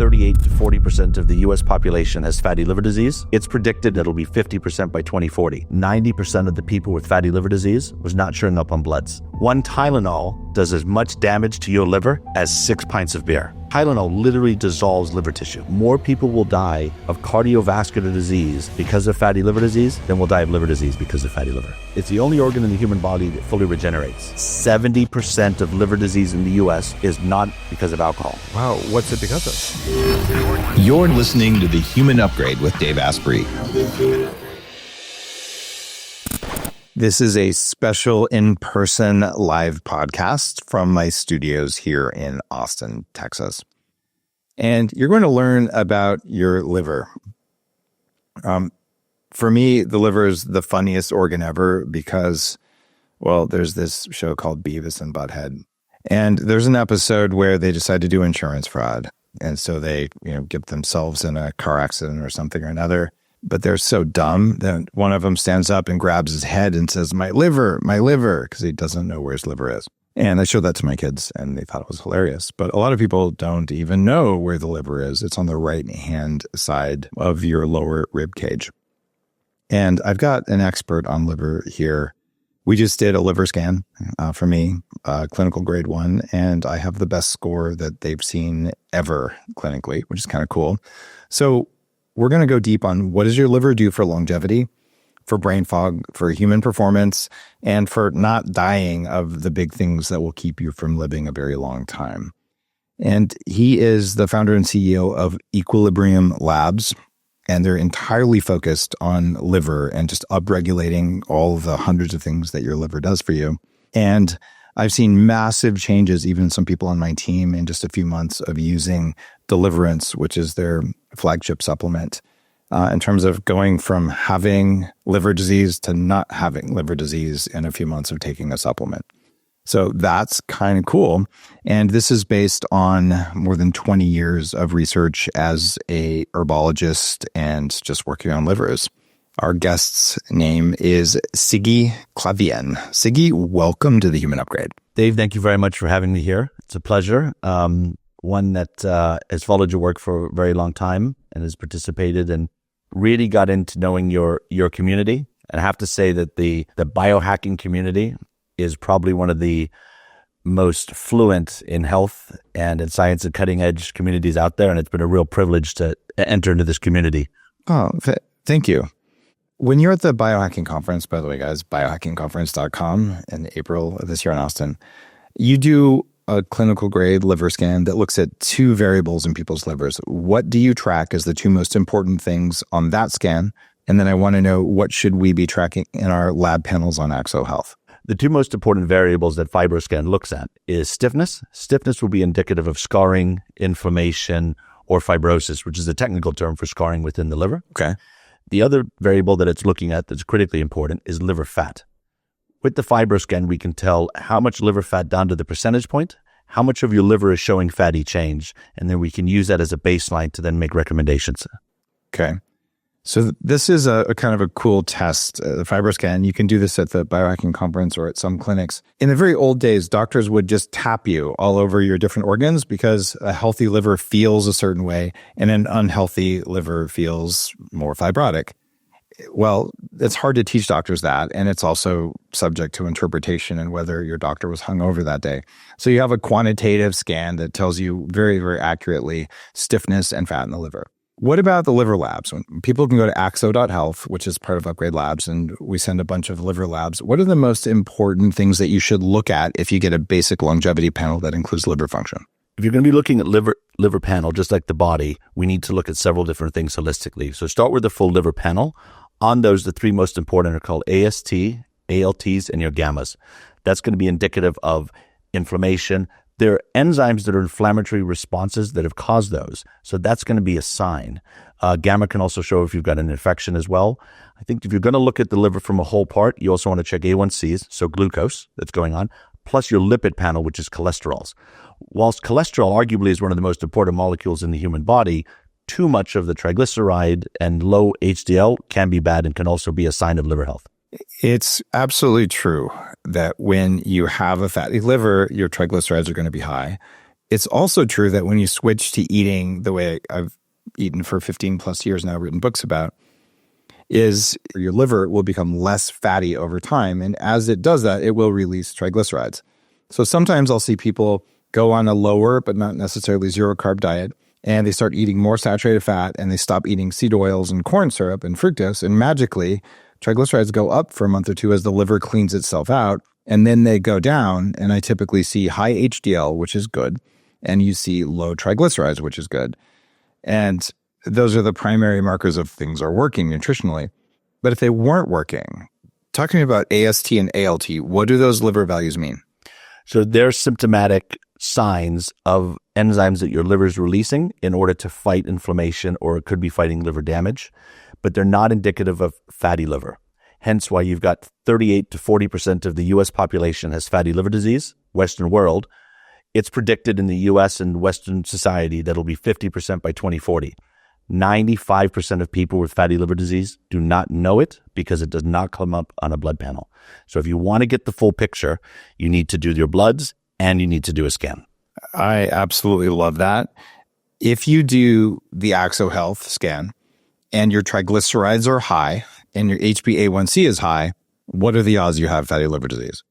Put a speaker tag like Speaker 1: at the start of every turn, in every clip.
Speaker 1: 38 to 40% of the US population has fatty liver disease. It's predicted that it'll be 50% by 2040. 90% of the people with fatty liver disease was not showing up on bloods. One Tylenol does as much damage to your liver as 6 pints of beer. Tylenol literally dissolves liver tissue. More people will die of cardiovascular disease because of fatty liver disease than will die of liver disease because of fatty liver. It's the only organ in the human body that fully regenerates. 70% of liver disease in the US is not because of alcohol.
Speaker 2: Wow, what's it because of?
Speaker 3: You're listening to The Human Upgrade with Dave Asprey. This is a special in-person live podcast from my studios here in Austin, Texas. And you're going to learn about your liver. For me, the liver is the funniest organ ever because, well, there's this show called Beavis and Butthead. And there's an episode where they decide to do insurance fraud. And so they, get themselves in a car accident or something or another. But they're so dumb that one of them stands up and grabs his head and says, my liver, because he doesn't know where his liver is. And I showed that to my kids and they thought it was hilarious. But a lot of people don't even know where the liver is. It's on the right-hand side of your lower rib cage. And I've got an expert on liver here. We just did a liver scan for me, clinical grade 1, and I have the best score that they've seen ever clinically, which is kind of cool. So we're going to go deep on what does your liver do for longevity, for brain fog, for human performance, and for not dying of the big things that will keep you from living a very long time. And he is the founder and CEO of Equilibrium Labs, and they're entirely focused on liver and just upregulating all the hundreds of things that your liver does for you. And I've seen massive changes, even some people on my team, in just a few months of using Deliverance, which is their flagship supplement, in terms of going from having liver disease to not having liver disease in a few months of taking a supplement. So that's kind of cool. And this is based on more than 20 years of research as a herbologist and just working on livers. Our guest's name is Siggi Clavien. Siggi, welcome to The Human Upgrade.
Speaker 1: Dave, thank you very much for having me here. It's a pleasure. One that has followed your work for a very long time and has participated and really got into knowing your community. And I have to say that the biohacking community is probably one of the most fluent in health and in science and cutting edge communities out there. And it's been a real privilege to enter into this community.
Speaker 3: Oh, thank you. When you're at the Biohacking Conference, by the way, guys, biohackingconference.com in April of this year in Austin, you do a clinical grade liver scan that looks at 2 variables in people's livers. What do you track as the 2 most important things on that scan? And then I want to know, what should we be tracking in our lab panels on Axo Health?
Speaker 1: The 2 most important variables that FibroScan looks at is stiffness. Stiffness will be indicative of scarring, inflammation, or fibrosis, which is a technical term for scarring within the liver.
Speaker 3: Okay.
Speaker 1: The other variable that it's looking at that's critically important is liver fat. With the FibroScan, we can tell how much liver fat down to the percentage point, how much of your liver is showing fatty change, and then we can use that as a baseline to then make recommendations.
Speaker 3: Okay. So this is a kind of a cool test, the FibroScan. You can do this at the Biohacking Conference or at some clinics. In the very old days, doctors would just tap you all over your different organs because a healthy liver feels a certain way and an unhealthy liver feels more fibrotic. Well, it's hard to teach doctors that, and it's also subject to interpretation and whether your doctor was hungover that day. So you have a quantitative scan that tells you very, very accurately stiffness and fat in the liver. What about the liver labs? When people can go to axo.health, which is part of Upgrade Labs, and we send a bunch of liver labs. What are the most important things that you should look at if you get a basic longevity panel that includes liver function?
Speaker 1: If you're going to be looking at liver panel, just like the body, we need to look at several different things holistically. So start with the full liver panel. On those, the 3 most important are called AST, ALTs, and your gammas. That's going to be indicative of inflammation. There are enzymes that are inflammatory responses that have caused those. So that's going to be a sign. Gamma can also show if you've got an infection as well. I think if you're going to look at the liver from a whole part, you also want to check A1Cs, so glucose that's going on, plus your lipid panel, which is cholesterols. Whilst cholesterol arguably is one of the most important molecules in the human body, too much of the triglyceride and low HDL can be bad and can also be a sign of liver health.
Speaker 3: It's absolutely true that when you have a fatty liver, your triglycerides are going to be high. It's also true that when you switch to eating the way I've eaten for 15 plus years now, written books about, is your liver will become less fatty over time. And as it does that, it will release triglycerides. So sometimes I'll see people go on a lower, but not necessarily zero carb diet, and they start eating more saturated fat, and they stop eating seed oils and corn syrup and fructose, and magically triglycerides go up for a month or two as the liver cleans itself out, and then they go down, and I typically see high HDL, which is good, and you see low triglycerides, which is good. And those are the primary markers of things are working nutritionally. But if they weren't working, talk to me about AST and ALT. What do those liver values mean?
Speaker 1: So they're symptomatic signs of enzymes that your liver is releasing in order to fight inflammation, or it could be fighting liver damage, but they're not indicative of fatty liver. Hence why you've got 38 to 40% of the U.S. population has fatty liver disease, Western world. It's predicted in the U.S. and Western society that it'll be 50% by 2040. 95% of people with fatty liver disease do not know it because it does not come up on a blood panel. So if you want to get the full picture, you need to do your bloods and you need to do a scan.
Speaker 3: I absolutely love that. If you do the Axo Health scan and your triglycerides are high and your HbA1c is high, what are the odds you have fatty liver disease?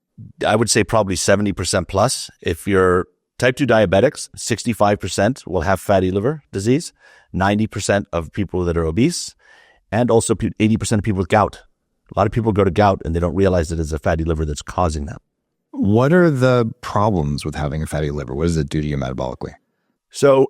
Speaker 1: I would say probably 70% plus. If you're type 2 diabetics, 65% will have fatty liver disease, 90% of people that are obese, and also 80% of people with gout. A lot of people go to gout and they don't realize that it's a fatty liver that's causing that.
Speaker 3: What are the problems with having a fatty liver? What does it do to you metabolically?
Speaker 1: So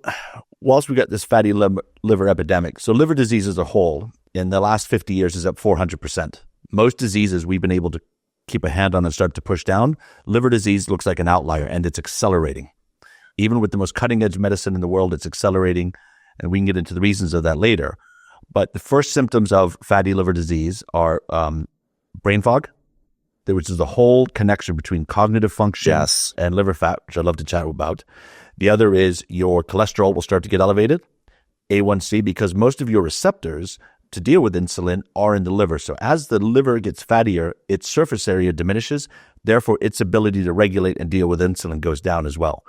Speaker 1: whilst we got this fatty liver epidemic, so liver disease as a whole in the last 50 years is up 400%. Most diseases we've been able to keep a hand on and start to push down. Liver disease looks like an outlier, and it's accelerating. Even with the most cutting-edge medicine in the world, it's accelerating, and we can get into the reasons of that later. But the first symptoms of fatty liver disease are brain fog, which is the whole connection between cognitive function and liver fat, which I'd love to chat about. The other is your cholesterol will start to get elevated, A1C, because most of your receptors to deal with insulin are in the liver. So as the liver gets fattier, its surface area diminishes. Therefore, its ability to regulate and deal with insulin goes down as well.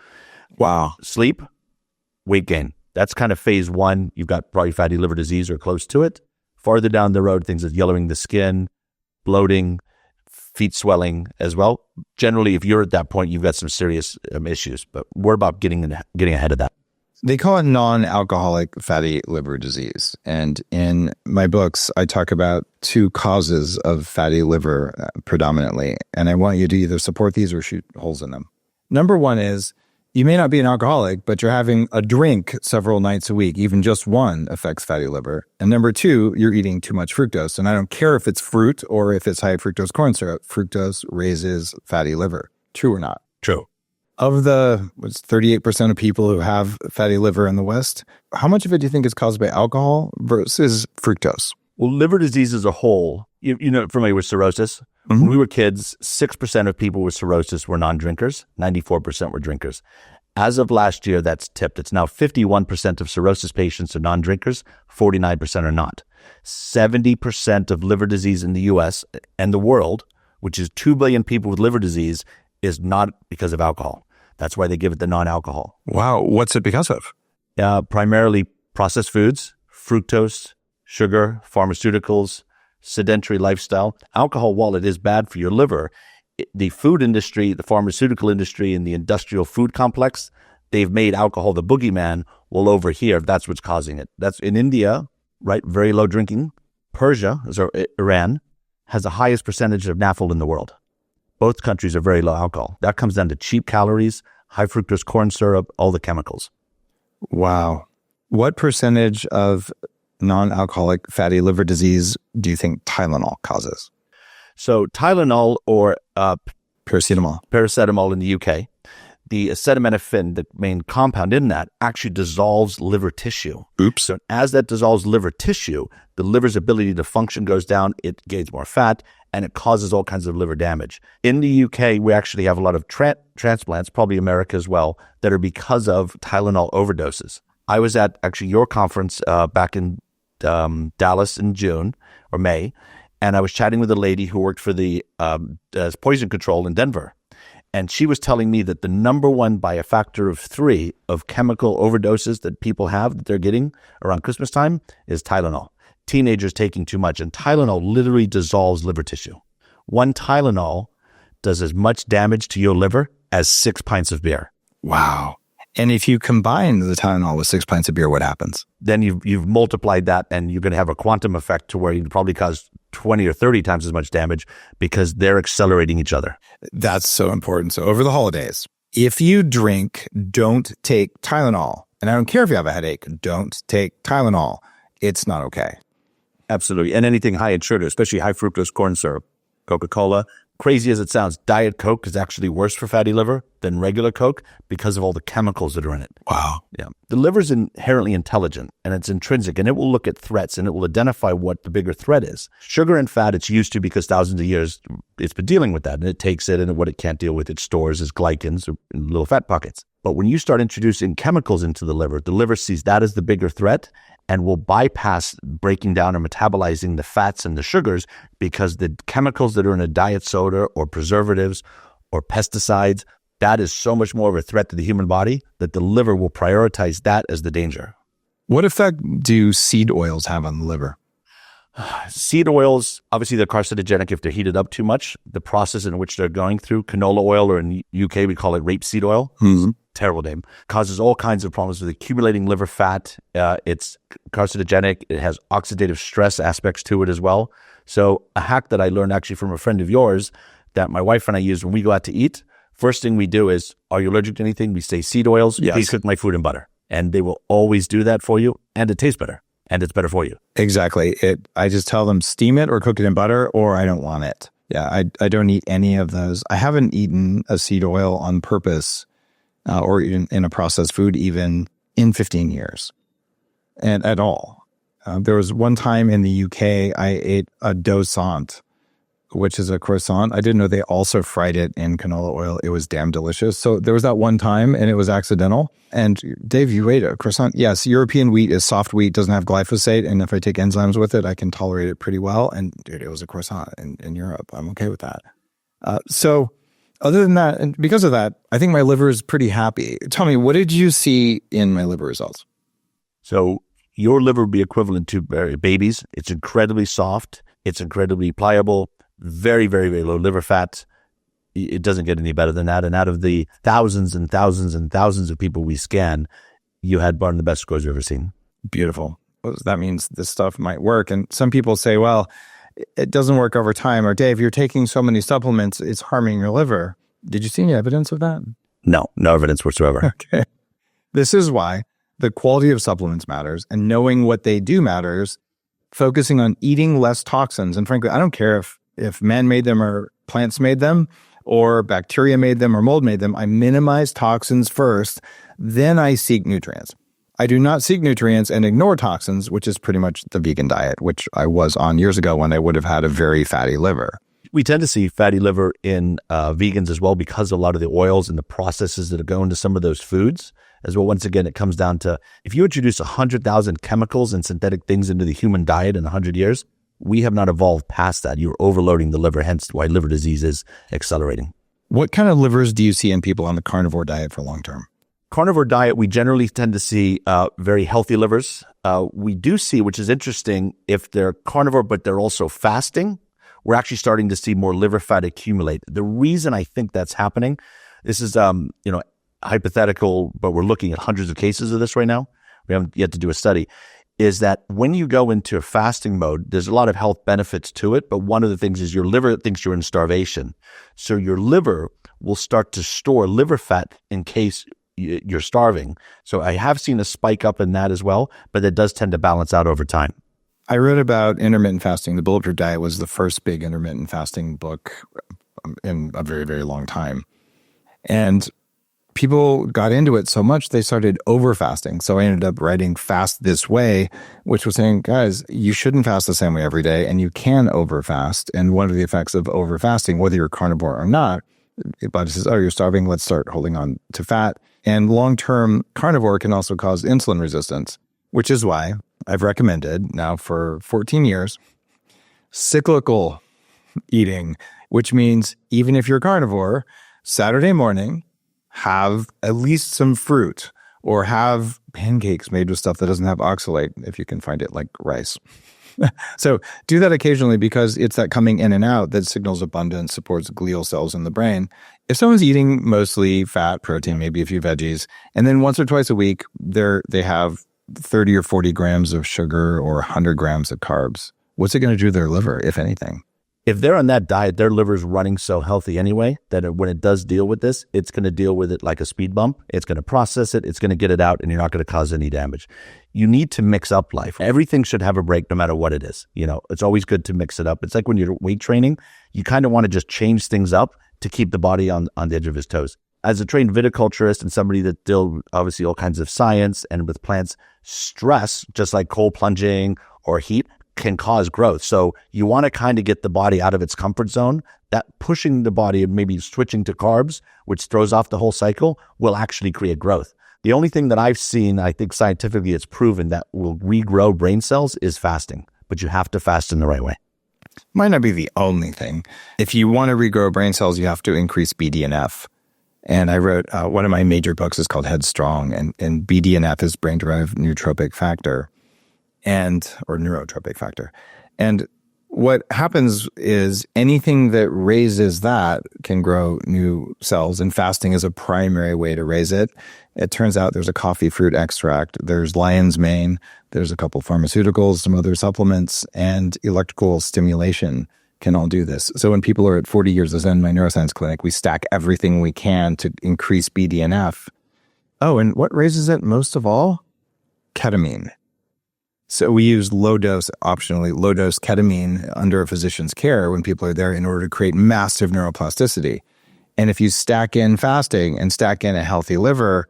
Speaker 3: Wow.
Speaker 1: Sleep, weight gain. That's kind of phase one. You've got probably fatty liver disease or close to it. Farther down the road, things like yellowing the skin, bloating, feet swelling as well. Generally, if you're at that point, you've got some serious issues, but we're about getting ahead of that.
Speaker 3: They call it non-alcoholic fatty liver disease. And in my books, I talk about two causes of fatty liver predominantly. And I want you to either support these or shoot holes in them. Number one is you may not be an alcoholic, but you're having a drink several nights a week. Even just one affects fatty liver. And number two, you're eating too much fructose. And I don't care if it's fruit or if it's high fructose corn syrup. Fructose raises fatty liver. True or not?
Speaker 1: True.
Speaker 3: Of the 38% of people who have fatty liver in the West, how much of it do you think is caused by alcohol versus fructose?
Speaker 1: Well, liver disease as a whole, you know, familiar with cirrhosis? Mm-hmm. When we were kids, 6% of people with cirrhosis were non-drinkers, 94% were drinkers. As of last year, that's tipped. It's now 51% of cirrhosis patients are non-drinkers, 49% are not. 70% of liver disease in the U.S. and the world, which is 2 billion people with liver disease, is not because of alcohol. That's why they give it the non-alcohol.
Speaker 2: Wow. What's it because of?
Speaker 1: Primarily processed foods, fructose, sugar, pharmaceuticals, sedentary lifestyle. Alcohol, while it is bad for your liver, the food industry, the pharmaceutical industry, and the industrial food complex, they've made alcohol the boogeyman. Well, over here, that's what's causing it. That's in India, right? Very low drinking. Persia, Iran, has the highest percentage of NAFLD in the world. Both countries are very low alcohol. That comes down to cheap calories, high fructose corn syrup, all the chemicals.
Speaker 3: Wow. What percentage of non-alcoholic fatty liver disease do you think Tylenol causes?
Speaker 1: So Tylenol or
Speaker 3: paracetamol
Speaker 1: in the UK, the acetaminophen, the main compound in that, actually dissolves liver tissue.
Speaker 3: Oops.
Speaker 1: So as that dissolves liver tissue, the liver's ability to function goes down, it gains more fat, and it causes all kinds of liver damage. In the UK, we actually have a lot of transplants, probably America as well, that are because of Tylenol overdoses. I was at actually your conference back in Dallas in June or May, and I was chatting with a lady who worked for the poison control in Denver. And she was telling me that the number one by a factor of 3 of chemical overdoses that people have that they're getting around Christmas time is Tylenol. Teenagers taking too much. And Tylenol literally dissolves liver tissue. One Tylenol does as much damage to your liver as 6 pints of beer.
Speaker 3: Wow. And if you combine the Tylenol with 6 pints of beer, what happens?
Speaker 1: Then you've multiplied that, and you're going to have a quantum effect to where you probably cause 20 or 30 times as much damage because they're accelerating each other.
Speaker 3: That's so important. So over the holidays, if you drink, don't take Tylenol. And I don't care if you have a headache, don't take Tylenol. It's not okay.
Speaker 1: Absolutely. And anything high in sugar, especially high fructose corn syrup, Coca-Cola. Crazy as it sounds, Diet Coke is actually worse for fatty liver than regular Coke because of all the chemicals that are in it.
Speaker 3: Wow.
Speaker 1: Yeah. The liver is inherently intelligent, and it's intrinsic, and it will look at threats, and it will identify what the bigger threat is. Sugar and fat, it's used to because thousands of years it's been dealing with that, and it takes it, and what it can't deal with, it stores as glycans or in little fat pockets. But when you start introducing chemicals into the liver sees that as the bigger threat and will bypass breaking down or metabolizing the fats and the sugars because the chemicals that are in a diet soda or preservatives or pesticides, that is so much more of a threat to the human body that the liver will prioritize that as the danger.
Speaker 3: What effect do seed oils have on the liver?
Speaker 1: Seed oils, obviously they're carcinogenic if they're heated up too much. The process in which they're going through, canola oil, or in UK we call it rapeseed oil.
Speaker 3: Mm-hmm.
Speaker 1: Terrible name. Causes all kinds of problems with accumulating liver fat. It's carcinogenic. It has oxidative stress aspects to it as well. So a hack that I learned actually from a friend of yours that my wife and I use when we go out to eat, first thing we do is, are you allergic to anything? We say seed oils.
Speaker 3: Yes.
Speaker 1: Please cook my food in butter. And they will always do that for you. And it tastes better. And it's better for you.
Speaker 3: Exactly. I just tell them steam it or cook it in butter, or I don't want it. Yeah, I don't eat any of those. I haven't eaten a seed oil on purpose or in a processed food even in 15 years and at all. There was one time in the UK I ate a dosant, which is a croissant. I didn't know they also fried it in canola oil. It was damn delicious. So there was that one time and it was accidental. And Dave, you ate a croissant? Yes, European wheat is soft wheat, doesn't have glyphosate. And if I take enzymes with it, I can tolerate it pretty well. And dude, it was a croissant in Europe. I'm okay with that. So other than that, and because of that, I think my liver is pretty happy. Tell me, what did you see in my liver results?
Speaker 1: So your liver would be equivalent to babies. It's incredibly soft. It's incredibly pliable. Very, very, very low liver fat. It doesn't get any better than that. And out of the thousands and thousands and thousands of people we scan, you had one of the best scores you've ever seen.
Speaker 3: Beautiful. Well, that means this stuff might work. And some people say, well, it doesn't work over time. Or Dave, you're taking so many supplements, it's harming your liver. Did you see any evidence of that?
Speaker 1: No evidence whatsoever.
Speaker 3: Okay. This is why the quality of supplements matters, and knowing what they do matters, focusing on eating less toxins. And frankly, I don't care if man made them or plants made them or bacteria made them or mold made them. I minimize toxins first, then I seek nutrients. I do not seek nutrients and ignore toxins, which is pretty much the vegan diet, which I was on years ago when I would have had a very fatty liver.
Speaker 1: We tend to see fatty liver in vegans as well because a lot of the oils and the processes that go into some of those foods as well. Once again, it comes down to if you introduce 100,000 chemicals and synthetic things into the human diet in 100 years, we have not evolved past that. You're overloading the liver, hence why liver disease is accelerating.
Speaker 3: What kind of livers do you see in people on the carnivore diet for long term?
Speaker 1: Carnivore diet, we generally tend to see very healthy livers. We do see, which is interesting, if they're carnivore but they're also fasting, we're actually starting to see more liver fat accumulate. The reason I think that's happening, this is hypothetical, but we're looking at hundreds of cases of this right now. We haven't yet to do a study. Is that when you go into a fasting mode, there's a lot of health benefits to it, but one of the things is your liver thinks you're in starvation. So your liver will start to store liver fat in case you're starving. So I have seen a spike up in that as well, but it does tend to balance out over time.
Speaker 3: I read about intermittent fasting. The Bulletproof Diet was the first big intermittent fasting book in a very, very long time. And people got into it so much, they started over fasting. So I ended up writing Fast This Way, which was saying, guys, you shouldn't fast the same way every day, and you can over fast. And one of the effects of over fasting, whether you're carnivore or not, your body says, oh, you're starving, let's start holding on to fat. And long-term carnivore can also cause insulin resistance, which is why I've recommended now for 14 years, cyclical eating, which means even if you're carnivore, Saturday morning, have at least some fruit or have pancakes made with stuff that doesn't have oxalate, if you can find it, like rice. So do that occasionally because it's that coming in and out that signals abundance, supports glial cells in the brain. If someone's eating mostly fat, protein, maybe a few veggies, and then once or twice a week, they have 30 or 40 grams of sugar or 100 grams of carbs, what's it going to do to their liver, if anything?
Speaker 1: If they're on that diet, their liver's running so healthy anyway that when it does deal with this, it's going to deal with it like a speed bump. It's going to process it. It's going to get it out, and you're not going to cause any damage. You need to mix up life. Everything should have a break no matter what it is. It's always good to mix it up. It's like when you're weight training, you kind of want to just change things up to keep the body on the edge of his toes. As a trained viticulturist and somebody that deals obviously all kinds of science and with plants, stress, just like cold plunging or heat, can cause growth. So you want to kind of get the body out of its comfort zone. That pushing the body and maybe switching to carbs, which throws off the whole cycle, will actually create growth. The only thing that I've seen, I think scientifically it's proven that will regrow brain cells is fasting, but you have to fast in the right way.
Speaker 3: Might not be the only thing. If you want to regrow brain cells, you have to increase BDNF. And I wrote, one of my major books is called Headstrong, and BDNF is brain-derived neurotropic factor. Or neurotropic factor. And what happens is anything that raises that can grow new cells, and fasting is a primary way to raise it. It turns out there's a coffee fruit extract, there's lion's mane, there's a couple pharmaceuticals, some other supplements, and electrical stimulation can all do this. So when people are at 40 years of Zen in my neuroscience clinic, we stack everything we can to increase BDNF. Oh, and what raises it most of all? Ketamine. So we use optionally low dose ketamine under a physician's care when people are there in order to create massive neuroplasticity. And if you stack in fasting and stack in a healthy liver,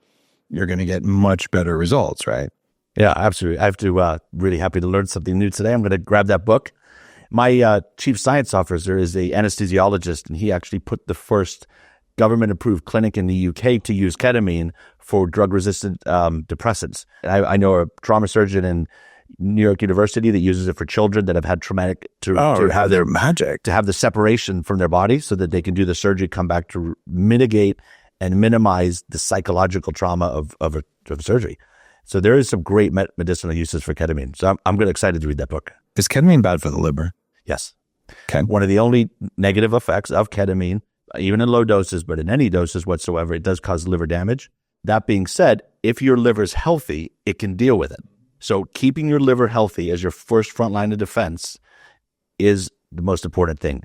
Speaker 3: you're going to get much better results, right?
Speaker 1: Yeah, absolutely. I have to really happy to learn something new today. I'm going to grab that book. My chief science officer is a anesthesiologist, and he actually put the first government-approved clinic in the UK to use ketamine for drug-resistant depressants. I know a trauma surgeon in New York University that uses it for children that have had traumatic to have their magic, to have the separation from their body so that they can do the surgery, come back to mitigate and minimize the psychological trauma of surgery. So there is some great medicinal uses for ketamine. So I'm really excited to read that book.
Speaker 3: Is ketamine bad for the liver?
Speaker 1: Yes.
Speaker 3: Okay.
Speaker 1: One of the only negative effects of ketamine, even in low doses, but in any doses whatsoever, it does cause liver damage. That being said, if your liver's healthy, it can deal with it. So keeping your liver healthy as your first front line of defense is the most important thing.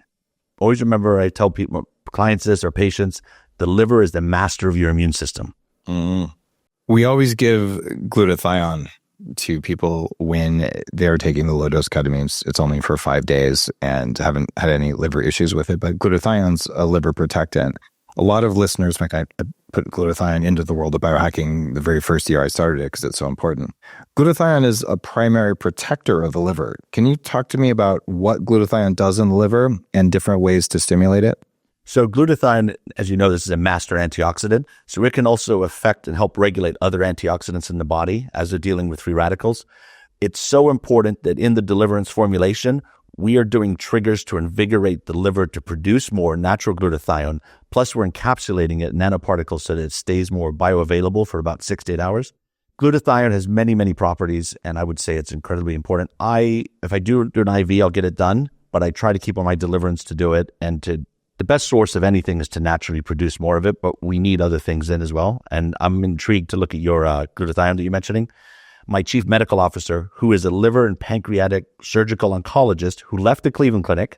Speaker 1: Always remember, I tell people, clients this or patients, the liver is the master of your immune system.
Speaker 3: Mm. We always give glutathione to people when they're taking the low-dose ketamines. It's only for 5 days and haven't had any liver issues with it, but glutathione's a liver protectant. A lot of listeners, in fact, I put glutathione into the world of biohacking the very first year I started it because it's so important. Glutathione is a primary protector of the liver. Can you talk to me about what glutathione does in the liver and different ways to stimulate it?
Speaker 1: So glutathione, as you know, this is a master antioxidant. So it can also affect and help regulate other antioxidants in the body as they're dealing with free radicals. It's so important that in the Deliverance formulation, we are doing triggers to invigorate the liver to produce more natural glutathione. Plus, we're encapsulating it in nanoparticles so that it stays more bioavailable for about 6 to 8 hours. Glutathione has many, many properties, and I would say it's incredibly important. If I do an IV, I'll get it done, but I try to keep on my Deliverance to do it. And the best source of anything is to naturally produce more of it, but we need other things in as well. And I'm intrigued to look at your glutathione that you're mentioning. My chief medical officer, who is a liver and pancreatic surgical oncologist who left the Cleveland Clinic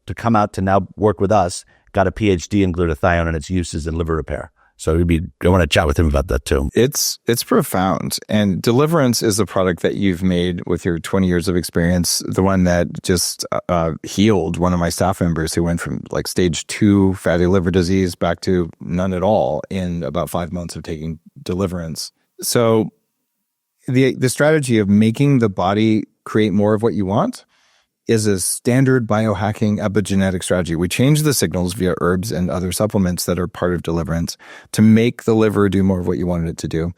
Speaker 1: to come out to now work with us, got a PhD in glutathione and its uses in liver repair. So I want to chat with him about that too.
Speaker 3: It's profound. And Deliverance is a product that you've made with your 20 years of experience, the one that just healed one of my staff members who went from like stage 2 fatty liver disease back to none at all in about 5 months of taking Deliverance. So the strategy of making the body create more of what you want is a standard biohacking epigenetic strategy. We change the signals via herbs and other supplements that are part of Deliverance to make the liver do more of what you wanted it to do.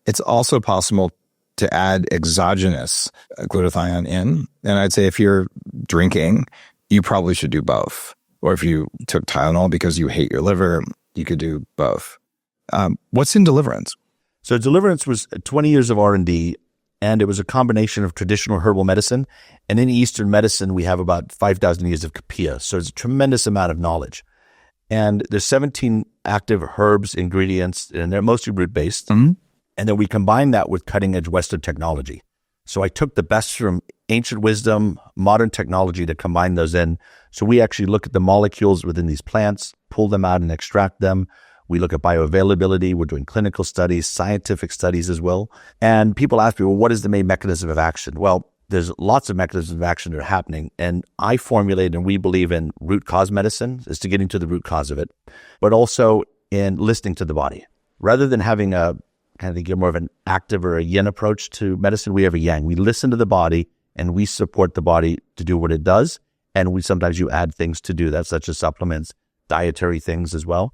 Speaker 3: It's also possible to add exogenous glutathione in. And I'd say if you're drinking, you probably should do both. Or if you took Tylenol because you hate your liver, you could do both. What's in Deliverance?
Speaker 1: So Deliverance was 20 years of R&D, and it was a combination of traditional herbal medicine. And in Eastern medicine, we have about 5,000 years of kapia. So it's a tremendous amount of knowledge. And there's 17 active herbs, ingredients, and they're mostly root-based. Mm-hmm. And then we combine that with cutting-edge Western technology. So I took the best from ancient wisdom, modern technology to combine those in. So we actually look at the molecules within these plants, pull them out and extract them. We look at bioavailability. We're doing clinical studies, scientific studies as well. And people ask me, well, what is the main mechanism of action? Well, there's lots of mechanisms of action that are happening. And I formulate, and we believe in root cause medicine, is to getting to the root cause of it, but also in listening to the body. Rather than having a kind of more of an active or a yin approach to medicine, we have a yang. We listen to the body and we support the body to do what it does. And sometimes you add things to do that, such as supplements, dietary things as well.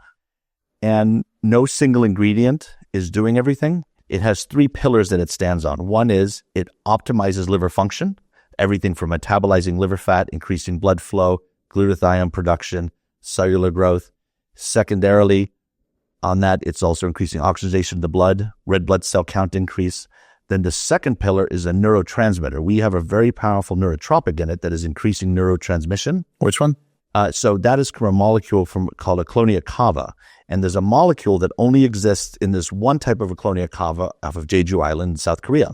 Speaker 1: And no single ingredient is doing everything. It has 3 pillars that it stands on. One is it optimizes liver function, everything from metabolizing liver fat, increasing blood flow, glutathione production, cellular growth. Secondarily, on that, it's also increasing oxygenation of the blood, red blood cell count increase. Then the second pillar is a neurotransmitter. We have a very powerful neurotropic in it that is increasing neurotransmission.
Speaker 3: Which one?
Speaker 1: So that is from a molecule called a Clonia cava. And there's a molecule that only exists in this one type of a Clonia cava off of Jeju Island in South Korea.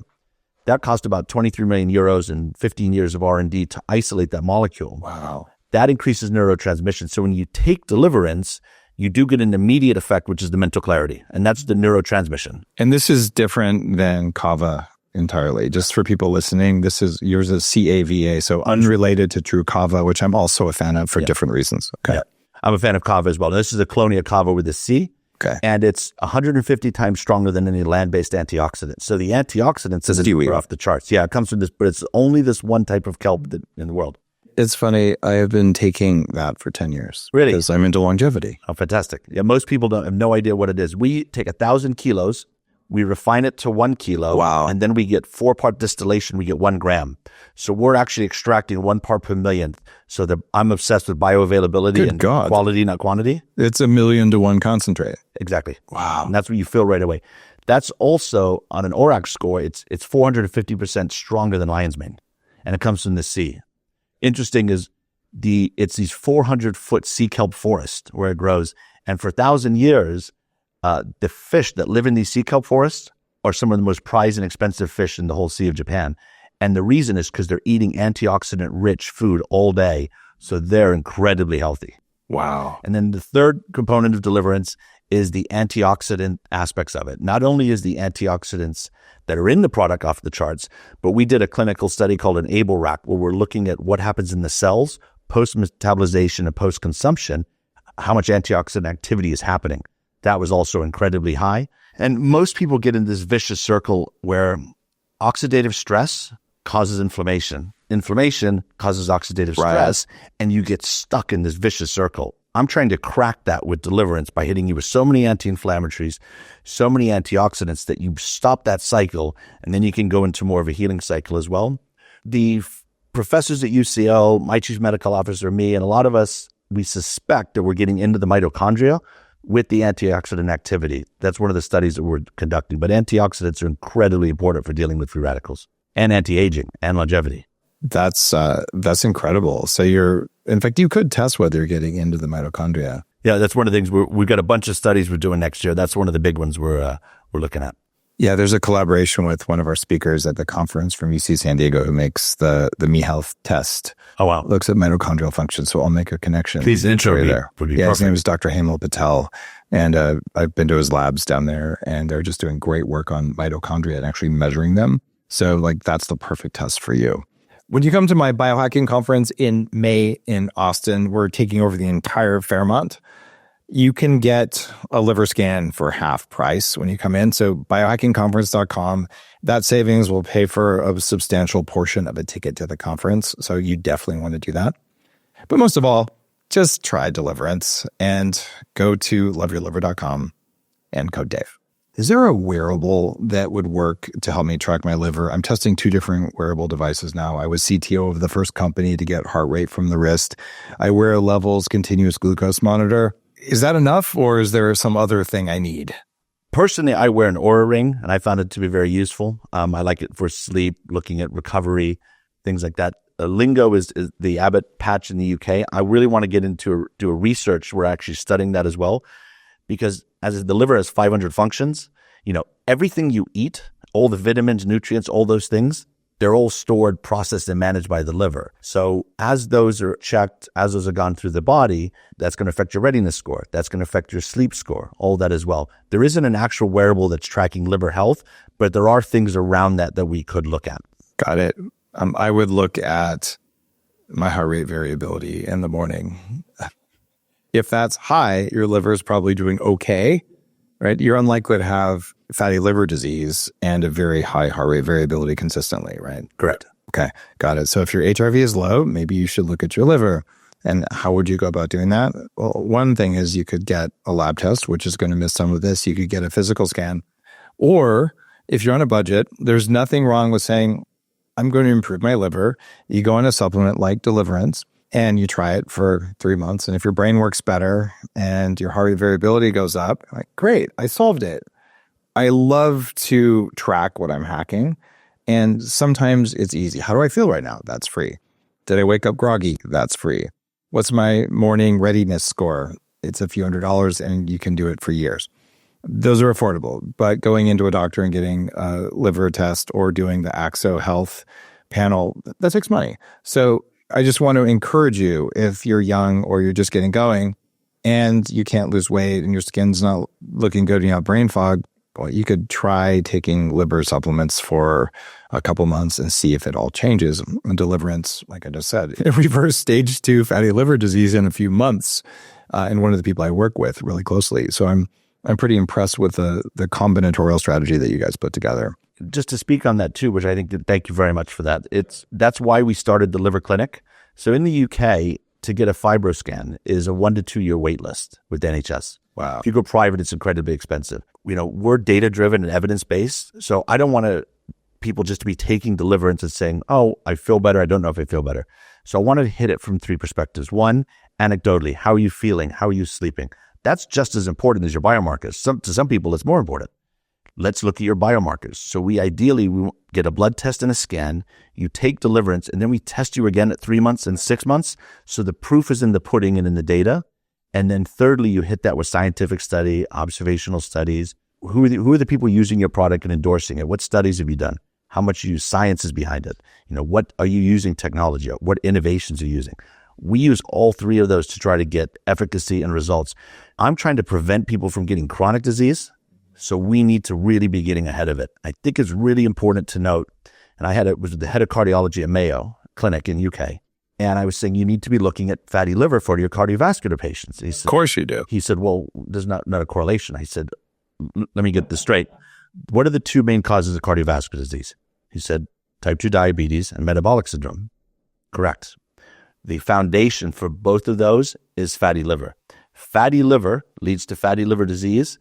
Speaker 1: That cost about 23 million euros and 15 years of R&D to isolate that molecule.
Speaker 3: Wow.
Speaker 1: That increases neurotransmission. So when you take Deliverance, you do get an immediate effect, which is the mental clarity. And that's the neurotransmission.
Speaker 3: And this is different than kava entirely. Just for people listening, yours is CAVA, so unrelated to true kava, which I'm also a fan of for different reasons. Okay. Yeah.
Speaker 1: I'm a fan of kava as well. This is a Clonia cava with a C.
Speaker 3: Okay.
Speaker 1: And it's 150 times stronger than any land-based antioxidant. So the antioxidants are off the charts. Yeah, it comes from this, but it's only this one type of kelp in the world.
Speaker 3: It's funny. I have been taking that for 10 years.
Speaker 1: Really?
Speaker 3: Because I'm into longevity.
Speaker 1: Oh, fantastic. Yeah, most people have no idea what it is. We take 1,000 kilos, we refine it to 1 kilo.
Speaker 3: Wow.
Speaker 1: And then we get 4-part distillation, we get 1 gram. So we're actually extracting 1 part per millionth. So I'm obsessed with bioavailability quality, not quantity.
Speaker 3: It's 1,000,000 to 1 concentrate.
Speaker 1: Exactly.
Speaker 3: Wow.
Speaker 1: And that's what you feel right away. That's also, on an ORAC score, it's 450% stronger than lion's mane. And it comes from the sea. Interesting is it's these 400-foot sea kelp forest where it grows. And for 1,000 years, the fish that live in these sea kelp forests are some of the most prized and expensive fish in the whole Sea of Japan. And the reason is because they're eating antioxidant-rich food all day, so they're incredibly healthy.
Speaker 3: Wow.
Speaker 1: And then the third component of Deliverance is the antioxidant aspects of it. Not only is the antioxidants that are in the product off the charts, but we did a clinical study called an ABLE rack where we're looking at what happens in the cells post-metabolization and post-consumption, how much antioxidant activity is happening. That was also incredibly high. And most people get in this vicious circle where oxidative stress causes inflammation. Inflammation causes oxidative stress, and you get stuck in this vicious circle. I'm trying to crack that with Deliverance by hitting you with so many anti-inflammatories, so many antioxidants that you stop that cycle, and then you can go into more of a healing cycle as well. The professors at UCL, my chief medical officer, me, and a lot of us, we suspect that we're getting into the mitochondria with the antioxidant activity. That's one of the studies that we're conducting. But antioxidants are incredibly important for dealing with free radicals and anti-aging and longevity.
Speaker 3: That's incredible. So in fact, you could test whether you're getting into the mitochondria.
Speaker 1: Yeah, that's one of the things we've got a bunch of studies we're doing next year. That's one of the big ones we're looking at.
Speaker 3: Yeah, there's a collaboration with one of our speakers at the conference from UC San Diego who makes the Me Health test.
Speaker 1: Oh, wow.
Speaker 3: Looks at mitochondrial function. So I'll make a connection.
Speaker 1: Please intro me.
Speaker 3: Would be perfect. His name is Dr. Hemal Patel. And I've been to his labs down there, and they're just doing great work on mitochondria and actually measuring them. So that's the perfect test for you. When you come to my biohacking conference in May in Austin, we're taking over the entire Fairmont. You can get a liver scan for half price when you come in. So biohackingconference.com, that savings will pay for a substantial portion of a ticket to the conference. So you definitely want to do that. But most of all, just try Deliverance and go to loveyourliver.com and code Dave. Is there a wearable that would work to help me track my liver? I'm testing 2 different wearable devices now. I was CTO of the first company to get heart rate from the wrist. I wear a Levels continuous glucose monitor. Is that enough, or is there some other thing I need?
Speaker 1: Personally, I wear an Oura ring, and I found it to be very useful. I like it for sleep, looking at recovery, things like that. Lingo is the Abbott patch in the UK. I really want to get into do a research. We're actually studying that as well, because as the liver has 500 functions, everything you eat, all the vitamins, nutrients, all those things, they're all stored, processed, and managed by the liver. So as those are checked, as those are gone through the body, that's going to affect your readiness score. That's going to affect your sleep score, all that as well. There isn't an actual wearable that's tracking liver health, but there are things around that we could look at.
Speaker 3: Got it. I would look at my heart rate variability in the morning. If that's high, your liver is probably doing okay, right? You're unlikely to have fatty liver disease and a very high heart rate variability consistently, right?
Speaker 1: Correct.
Speaker 3: Okay, got it. So if your HRV is low, maybe you should look at your liver. And how would you go about doing that? Well, one thing is you could get a lab test, which is going to miss some of this. You could get a physical scan. Or if you're on a budget, there's nothing wrong with saying, I'm going to improve my liver. You go on a supplement like Deliverance, and you try it for 3 months. And if your brain works better and your heart rate variability goes up, like, great, I solved it. I love to track what I'm hacking. And sometimes it's easy. How do I feel right now? That's free. Did I wake up groggy? That's free. What's my morning readiness score? It's a few $100s, and you can do it for years. Those are affordable. But going into a doctor and getting a liver test or doing the AXO health panel, that takes money. So I just want to encourage you, if you're young or you're just getting going and you can't lose weight and your skin's not looking good and you have brain fog, well, you could try taking liver supplements for a couple months and see if it all changes. And Deliverance, like I just said, it reversed stage 2 fatty liver disease in a few months. And one of the people I work with really closely. So I'm pretty impressed with the combinatorial strategy that you guys put together.
Speaker 1: Just to speak on that too, which I think, thank you very much for that. That's why we started the liver clinic. So in the UK, to get a fibro scan is a 1 to 2 year wait list with the NHS.
Speaker 3: Wow.
Speaker 1: If you go private, it's incredibly expensive. We're data driven and evidence based. So I don't want people just to be taking Deliverance and saying, oh, I feel better. I don't know if I feel better. So I want to hit it from 3 perspectives. One, anecdotally, how are you feeling? How are you sleeping? That's just as important as your biomarkers. To some people, it's more important. Let's look at your biomarkers. So we get a blood test and a scan. You take Deliverance, and then we test you again at 3 months and 6 months. So the proof is in the pudding and in the data. And then thirdly, you hit that with scientific study, observational studies. Who are the people using your product and endorsing it? What studies have you done? How much science is behind it? What are you using technology? What innovations are you using? We use all 3 of those to try to get efficacy and results. I'm trying to prevent people from getting chronic disease. So we need to really be getting ahead of it. I think it's really important to note, and I was the head of cardiology at Mayo Clinic in UK. And I was saying, you need to be looking at fatty liver for your cardiovascular patients. He said,
Speaker 3: of course you do.
Speaker 1: He said, well, there's not a correlation. I said, let me get this straight. What are the 2 main causes of cardiovascular disease? He said, type 2 diabetes and metabolic syndrome. Correct. The foundation for both of those is fatty liver. Fatty liver leads to fatty liver disease,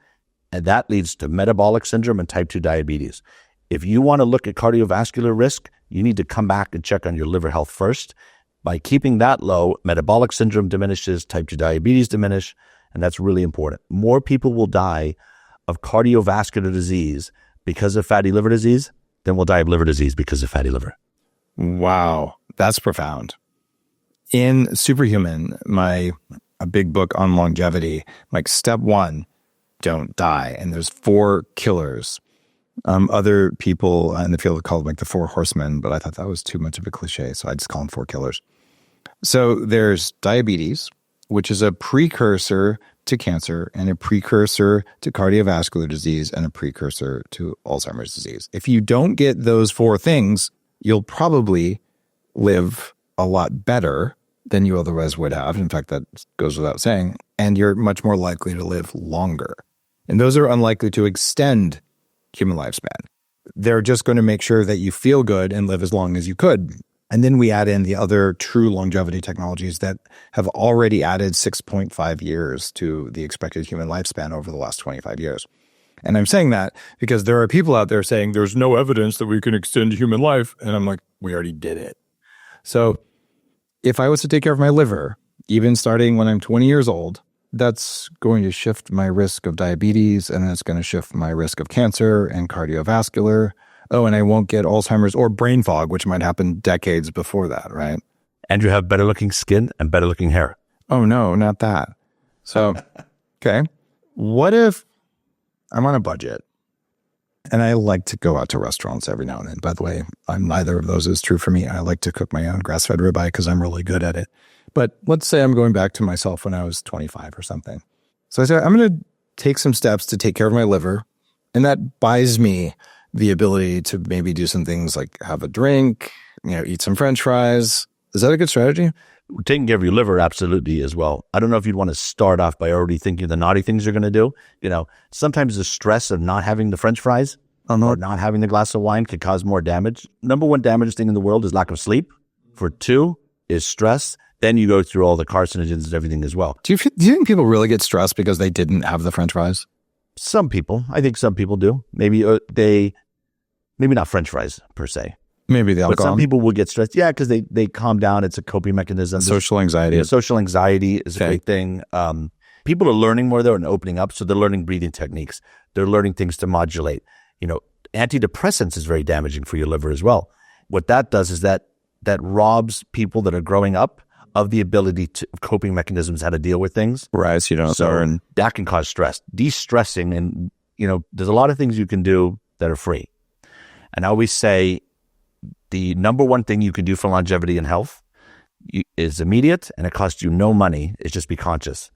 Speaker 1: and that leads to metabolic syndrome and type 2 diabetes. If you want to look at cardiovascular risk, you need to come back and check on your liver health first. By keeping that low, metabolic syndrome diminishes, type 2 diabetes diminish, and that's really important. More people will die of cardiovascular disease because of fatty liver disease than will die of liver disease because of fatty liver.
Speaker 3: Wow, that's profound. In Superhuman, a big book on longevity, like step 1, don't die. And there's 4 killers. Other people in the field call them like the 4 horsemen, but I thought that was too much of a cliche, so I just call them 4 killers. So there's diabetes, which is a precursor to cancer and a precursor to cardiovascular disease and a precursor to Alzheimer's disease. If you don't get those 4 things, you'll probably live a lot better than you otherwise would have. In fact, that goes without saying. And you're much more likely to live longer. And those are unlikely to extend human lifespan. They're just going to make sure that you feel good and live as long as you could. And then we add in the other true longevity technologies that have already added 6.5 years to the expected human lifespan over the last 25 years. And I'm saying that because there are people out there saying there's no evidence that we can extend human life. And I'm like, we already did it. So if I was to take care of my liver, even starting when I'm 20 years old, that's going to shift my risk of diabetes, and it's going to shift my risk of cancer and cardiovascular. Oh, and I won't get Alzheimer's or brain fog, which might happen decades before that, right?
Speaker 1: And you have better looking skin and better looking hair.
Speaker 3: Oh, no, not that. So, okay. What if I'm on a budget and I like to go out to restaurants every now and then? By the way, neither of those is true for me. I like to cook my own grass-fed ribeye because I'm really good at it. But let's say I'm going back to myself when I was 25 or something. So I said, I'm going to take some steps to take care of my liver. And that buys me the ability to maybe do some things like have a drink, eat some French fries. Is that a good strategy?
Speaker 1: Taking care of your liver, absolutely, as well. I don't know if you'd want to start off by already thinking of the naughty things you're going to do. Sometimes the stress of not having the French fries or not having the glass of wine could cause more damage. Number one damage thing in the world is lack of sleep. For two is stress. Then you go through all the carcinogens and everything as well.
Speaker 3: Do you think people really get stressed because they didn't have the French fries?
Speaker 1: Some people. I think some people do. Maybe not French fries per se.
Speaker 3: Maybe the alcohol.
Speaker 1: But some people will get stressed. Yeah, because they calm down. It's a coping mechanism.
Speaker 3: Social anxiety.
Speaker 1: Social anxiety is a great thing. People are learning more though and opening up. So they're learning breathing techniques. They're learning things to modulate. Antidepressants is very damaging for your liver as well. What that does is that robs people that are growing up of the ability to coping mechanisms, how to deal with things.
Speaker 3: Right, so you don't learn.
Speaker 1: That can cause stress. De-stressing, and there's a lot of things you can do that are free. And I always say the number one thing you can do for longevity and health is immediate, and it costs you no money. It's just be conscious.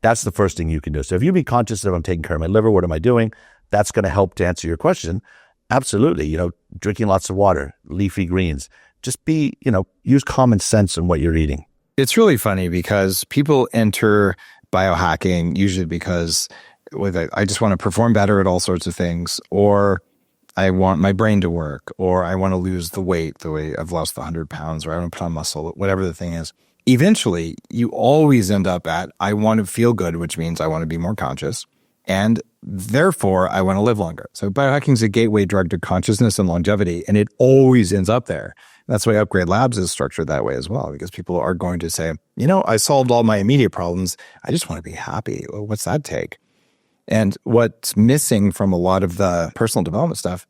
Speaker 1: That's the first thing you can do. So if you be conscious of I'm taking care of my liver, what am I doing? That's going to help to answer your question. Absolutely. Drinking lots of water, leafy greens. Just use common sense in what you're eating.
Speaker 3: It's really funny because people enter biohacking usually because I just want to perform better at all sorts of things, or I want my brain to work, or I want to lose the way I've lost the 100 pounds, or I want to put on muscle, whatever the thing is. Eventually, you always end up at, I want to feel good, which means I want to be more conscious, and therefore I want to live longer. So biohacking is a gateway drug to consciousness and longevity, and it always ends up there. That's why Upgrade Labs is structured that way as well, because people are going to say, I solved all my immediate problems. I just want to be happy. Well, what's that take? And what's missing from a lot of the personal development stuff,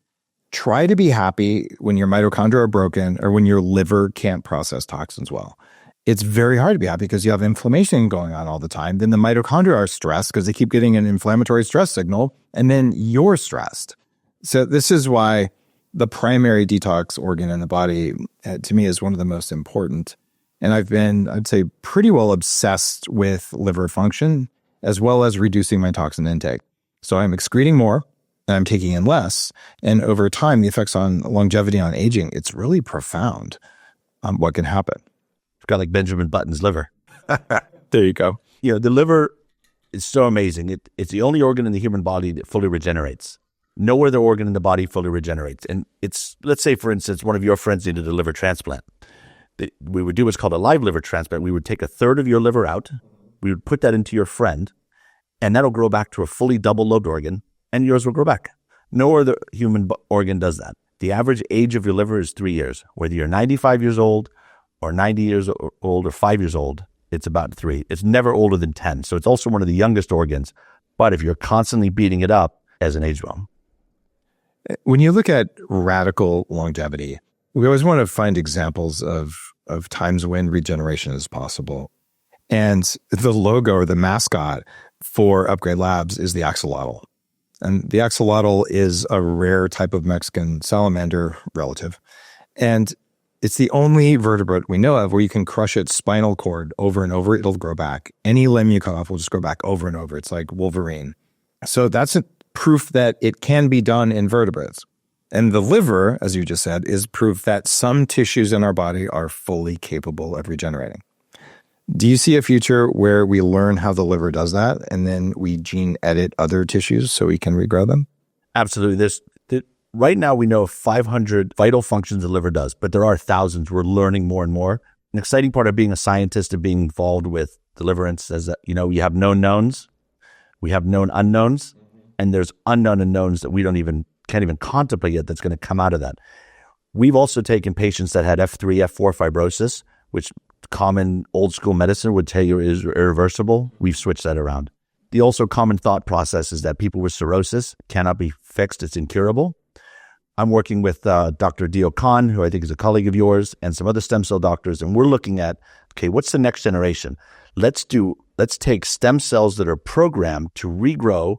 Speaker 3: try to be happy when your mitochondria are broken or when your liver can't process toxins well. It's very hard to be happy because you have inflammation going on all the time. Then the mitochondria are stressed because they keep getting an inflammatory stress signal, and then you're stressed. So this is why the primary detox organ in the body, to me, is one of the most important. And I've been, I'd say, pretty well obsessed with liver function as well as reducing my toxin intake. So I'm excreting more and I'm taking in less. And over time, the effects on longevity, on aging, it's really profound what can happen.
Speaker 1: It's got like Benjamin Button's liver.
Speaker 3: There you go.
Speaker 1: The liver is so amazing. It's the only organ in the human body that fully regenerates. No other organ in the body fully regenerates. And let's say, for instance, one of your friends needed a liver transplant. We would do what's called a live liver transplant. We would take a third of your liver out. We would put that into your friend, and that'll grow back to a fully double-lobed organ, and yours will grow back. No other human organ does that. The average age of your liver is 3 years. Whether you're 95 years old or 90 years old or 5 years old, it's about 3. It's never older than 10. So it's also one of the youngest organs. But if you're constantly beating it up, it hasn't aged well.
Speaker 3: When you look at radical longevity, we always want to find examples of times when regeneration is possible. And the logo or the mascot for Upgrade Labs is the axolotl. And the axolotl is a rare type of Mexican salamander relative. And it's the only vertebrate we know of where you can crush its spinal cord over and over. It'll grow back. Any limb you cut off will just grow back over and over. It's like Wolverine. So that's a proof that it can be done in vertebrates. And the liver, as you just said, is proof that some tissues in our body are fully capable of regenerating. Do you see a future where we learn how the liver does that and then we gene edit other tissues so we can regrow them?
Speaker 1: Absolutely. Right now, we know 500 vital functions the liver does, but there are thousands. We're learning more and more. An exciting part of being a scientist and being involved with Deliverance is that, you have known knowns, we have known unknowns, and there's unknown unknowns that we can't even contemplate yet that's going to come out of that. We've also taken patients that had F3, F4 fibrosis, which common old school medicine would tell you is irreversible, we've switched that around. The also common thought process is that people with cirrhosis cannot be fixed, it's incurable. I'm working with Dr. Dio Khan, who I think is a colleague of yours, and some other stem cell doctors, and we're looking at, okay, what's the next generation? Let's take stem cells that are programmed to regrow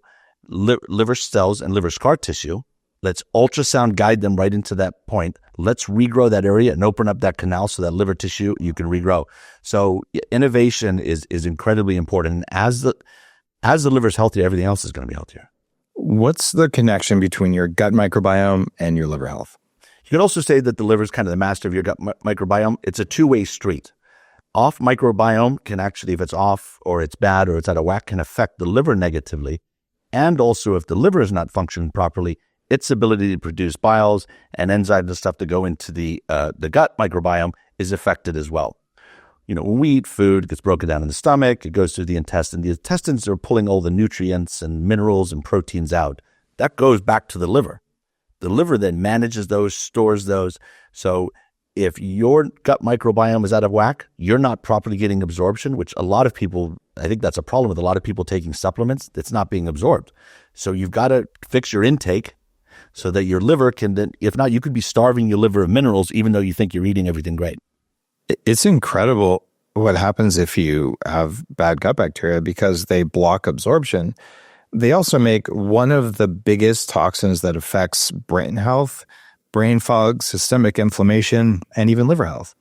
Speaker 1: liver cells and liver scar tissue. Let's ultrasound guide them right into that point. Let's regrow that area and open up that canal so that liver tissue you can regrow. So innovation is incredibly important. And as the liver is healthier, everything else is going to be healthier.
Speaker 3: What's the connection between your gut microbiome and your liver health?
Speaker 1: You can also say that the liver is kind of the master of your gut microbiome. It's a two-way street. Off microbiome can actually, if it's off or it's bad or it's out of whack, can affect the liver negatively. And also if the liver is not functioning properly, its ability to produce biles and enzymes and stuff to go into the gut microbiome is affected as well. You know, when we eat food, it gets broken down in the stomach, it goes through the intestine. The intestines are pulling all the nutrients and minerals and proteins out. That goes back to the liver. The liver then manages those, stores those. So if your gut microbiome is out of whack, you're not properly getting absorption, which a lot of people, I think that's a problem with a lot of people taking supplements. It's not being absorbed. So you've got to fix your intake so that your liver can then, if not, you could be starving your liver of minerals even though you think you're eating everything great.
Speaker 3: It's incredible what happens if you have bad gut bacteria because they block absorption. They also make one of the biggest toxins that affects brain health, brain fog, systemic inflammation, and even liver health.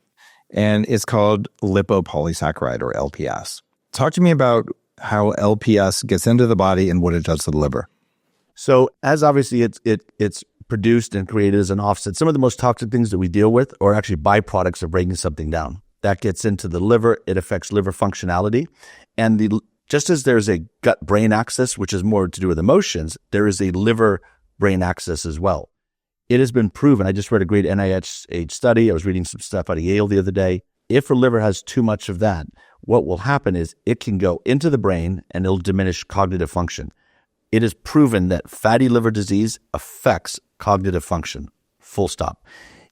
Speaker 3: And it's called lipopolysaccharide or LPS. Talk to me about how LPS gets into the body and what it does to the liver.
Speaker 1: So as obviously it's produced and created as an offset, some of the most toxic things that we deal with are actually byproducts of breaking something down. That gets into the liver, it affects liver functionality. And just as there's a gut-brain axis, which is more to do with emotions, there is a liver-brain axis as well. It has been proven, I just read a great NIH study, I was reading some stuff out of Yale the other day. If a liver has too much of that, what will happen is it can go into the brain and it'll diminish cognitive function. It is proven that fatty liver disease affects cognitive function, full stop.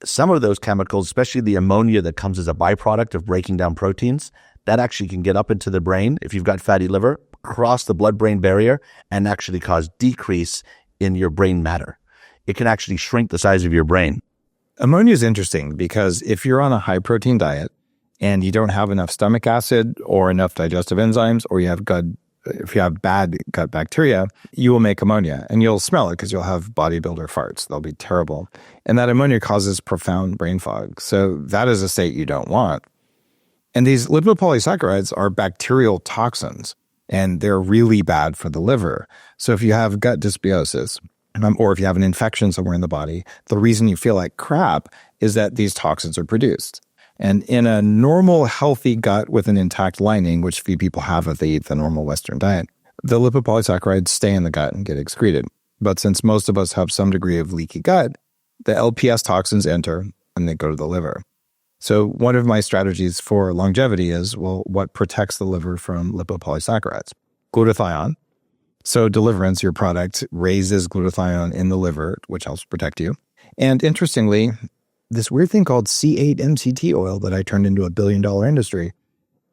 Speaker 1: Some of those chemicals, especially the ammonia that comes as a byproduct of breaking down proteins, that actually can get up into the brain if you've got fatty liver, cross the blood-brain barrier, and actually cause decrease in your brain matter. It can actually shrink the size of your brain.
Speaker 3: Ammonia is interesting because if you're on a high-protein diet and you don't have enough stomach acid or enough digestive enzymes, or if you have bad gut bacteria, you will make ammonia and you'll smell it because you'll have bodybuilder farts. They'll be terrible. And that ammonia causes profound brain fog. So that is a state you don't want. And these lipopolysaccharides are bacterial toxins and they're really bad for the liver. So if you have gut dysbiosis, or if you have an infection somewhere in the body, the reason you feel like crap is that these toxins are produced. And in a normal, healthy gut with an intact lining, which few people have if they eat the normal Western diet, the lipopolysaccharides stay in the gut and get excreted. But since most of us have some degree of leaky gut, the LPS toxins enter and they go to the liver. So one of my strategies for longevity is, well, what protects the liver from lipopolysaccharides? Glutathione. So Deliverance, your product, raises glutathione in the liver, which helps protect you. And interestingly, this weird thing called C8-MCT oil that I turned into $1 billion industry,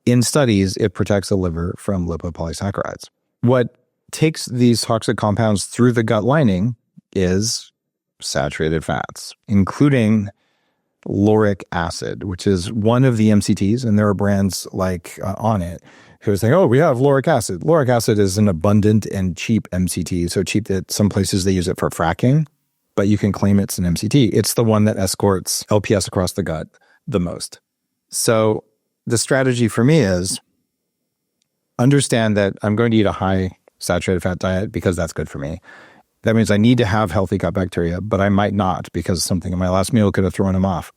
Speaker 3: in studies, it protects the liver from lipopolysaccharides. What takes these toxic compounds through the gut lining is saturated fats, including lauric acid, which is one of the MCTs, and there are brands like On It who are saying, oh, we have lauric acid. Lauric acid is an abundant and cheap MCT, so cheap that some places they use it for fracking, but you can claim it's an MCT. It's the one that escorts LPS across the gut the most. So the strategy for me is understand that I'm going to eat a high saturated fat diet because that's good for me. That means I need to have healthy gut bacteria, but I might not because something in my last meal could have thrown them off.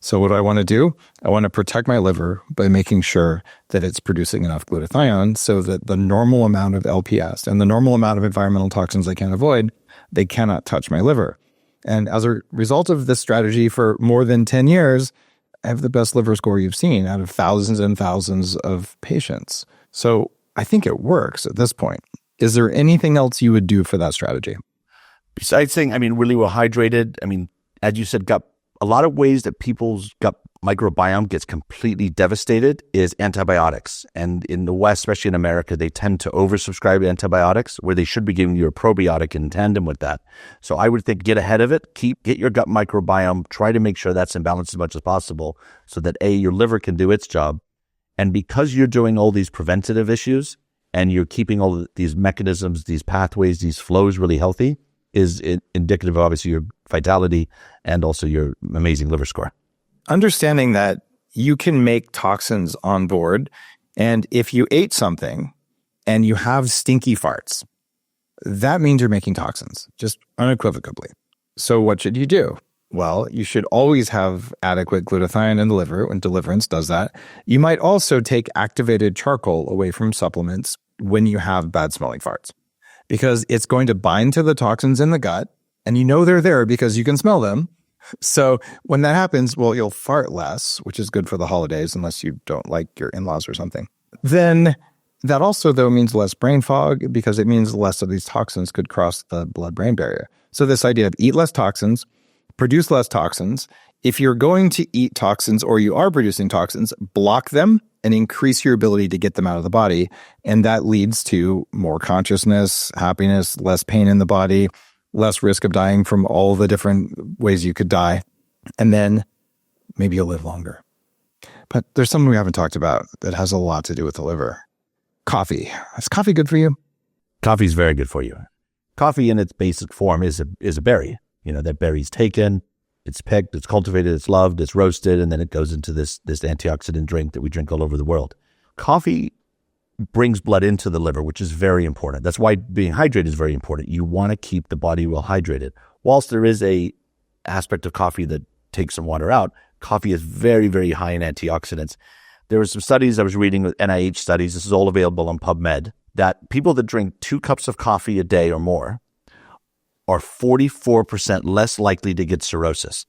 Speaker 3: So what do I want to do? I want to protect my liver by making sure that it's producing enough glutathione so that the normal amount of LPS and the normal amount of environmental toxins I can't avoid, they cannot touch my liver. And as a result of this strategy for more than 10 years, I have the best liver score you've seen out of thousands and thousands of patients. So I think it works at this point. Is there anything else you would do for that strategy?
Speaker 1: Besides saying, really well hydrated, as you said, gut a lot of ways that people's gut microbiome gets completely devastated is antibiotics. And in the West, especially in America, they tend to oversubscribe antibiotics where they should be giving you a probiotic in tandem with that. So I would think get ahead of it, get your gut microbiome, try to make sure that's in balance as much as possible so that A, your liver can do its job. And because you're doing all these preventative issues and you're keeping all these mechanisms, these pathways, these flows really healthy, is indicative of obviously your vitality and also your amazing liver score.
Speaker 3: Understanding that you can make toxins on board, and if you ate something and you have stinky farts, that means you're making toxins, just unequivocally. So what should you do? Well, you should always have adequate glutathione in the liver, and Deliverance does that. You might also take activated charcoal away from supplements when you have bad smelling farts, because it's going to bind to the toxins in the gut, and you know they're there because you can smell them. So when that happens, well, you'll fart less, which is good for the holidays, unless you don't like your in-laws or something. Then that also, though, means less brain fog because it means less of these toxins could cross the blood-brain barrier. So this idea of eat less toxins, produce less toxins. If you're going to eat toxins or you are producing toxins, block them and increase your ability to get them out of the body. And that leads to more consciousness, happiness, less pain in the body, less risk of dying from all the different ways you could die. And then maybe you'll live longer. But there's something we haven't talked about that has a lot to do with the liver. Coffee. Is coffee good for you?
Speaker 1: Coffee is very good for you. Coffee in its basic form is a berry. You know, that berry's taken, it's picked, it's cultivated, it's loved, it's roasted, and then it goes into this antioxidant drink that we drink all over the world. Coffee brings blood into the liver, which is very important. That's why being hydrated is very important. You want to keep the body well hydrated. Whilst there is a aspect of coffee that takes some water out, coffee is very, very high in antioxidants. There were some studies I was reading with NIH studies, this is all available on PubMed, that people that drink 2 cups of coffee a day or more are 44% less likely to get cirrhosis.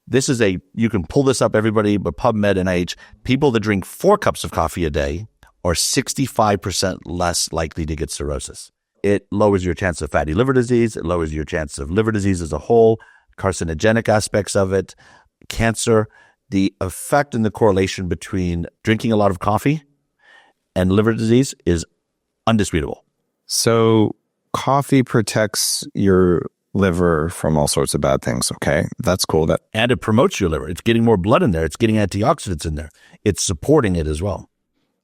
Speaker 1: This is you can pull this up, everybody, but PubMed, NIH, people that drink 4 cups of coffee a day are 65% less likely to get cirrhosis. It lowers your chance of fatty liver disease. It lowers your chance of liver disease as a whole, carcinogenic aspects of it, cancer. The effect and the correlation between drinking a lot of coffee and liver disease is undisputable.
Speaker 3: So coffee protects your liver from all sorts of bad things. Okay, that's cool.
Speaker 1: And it promotes your liver. It's getting more blood in there. It's getting antioxidants in there. It's supporting it as well.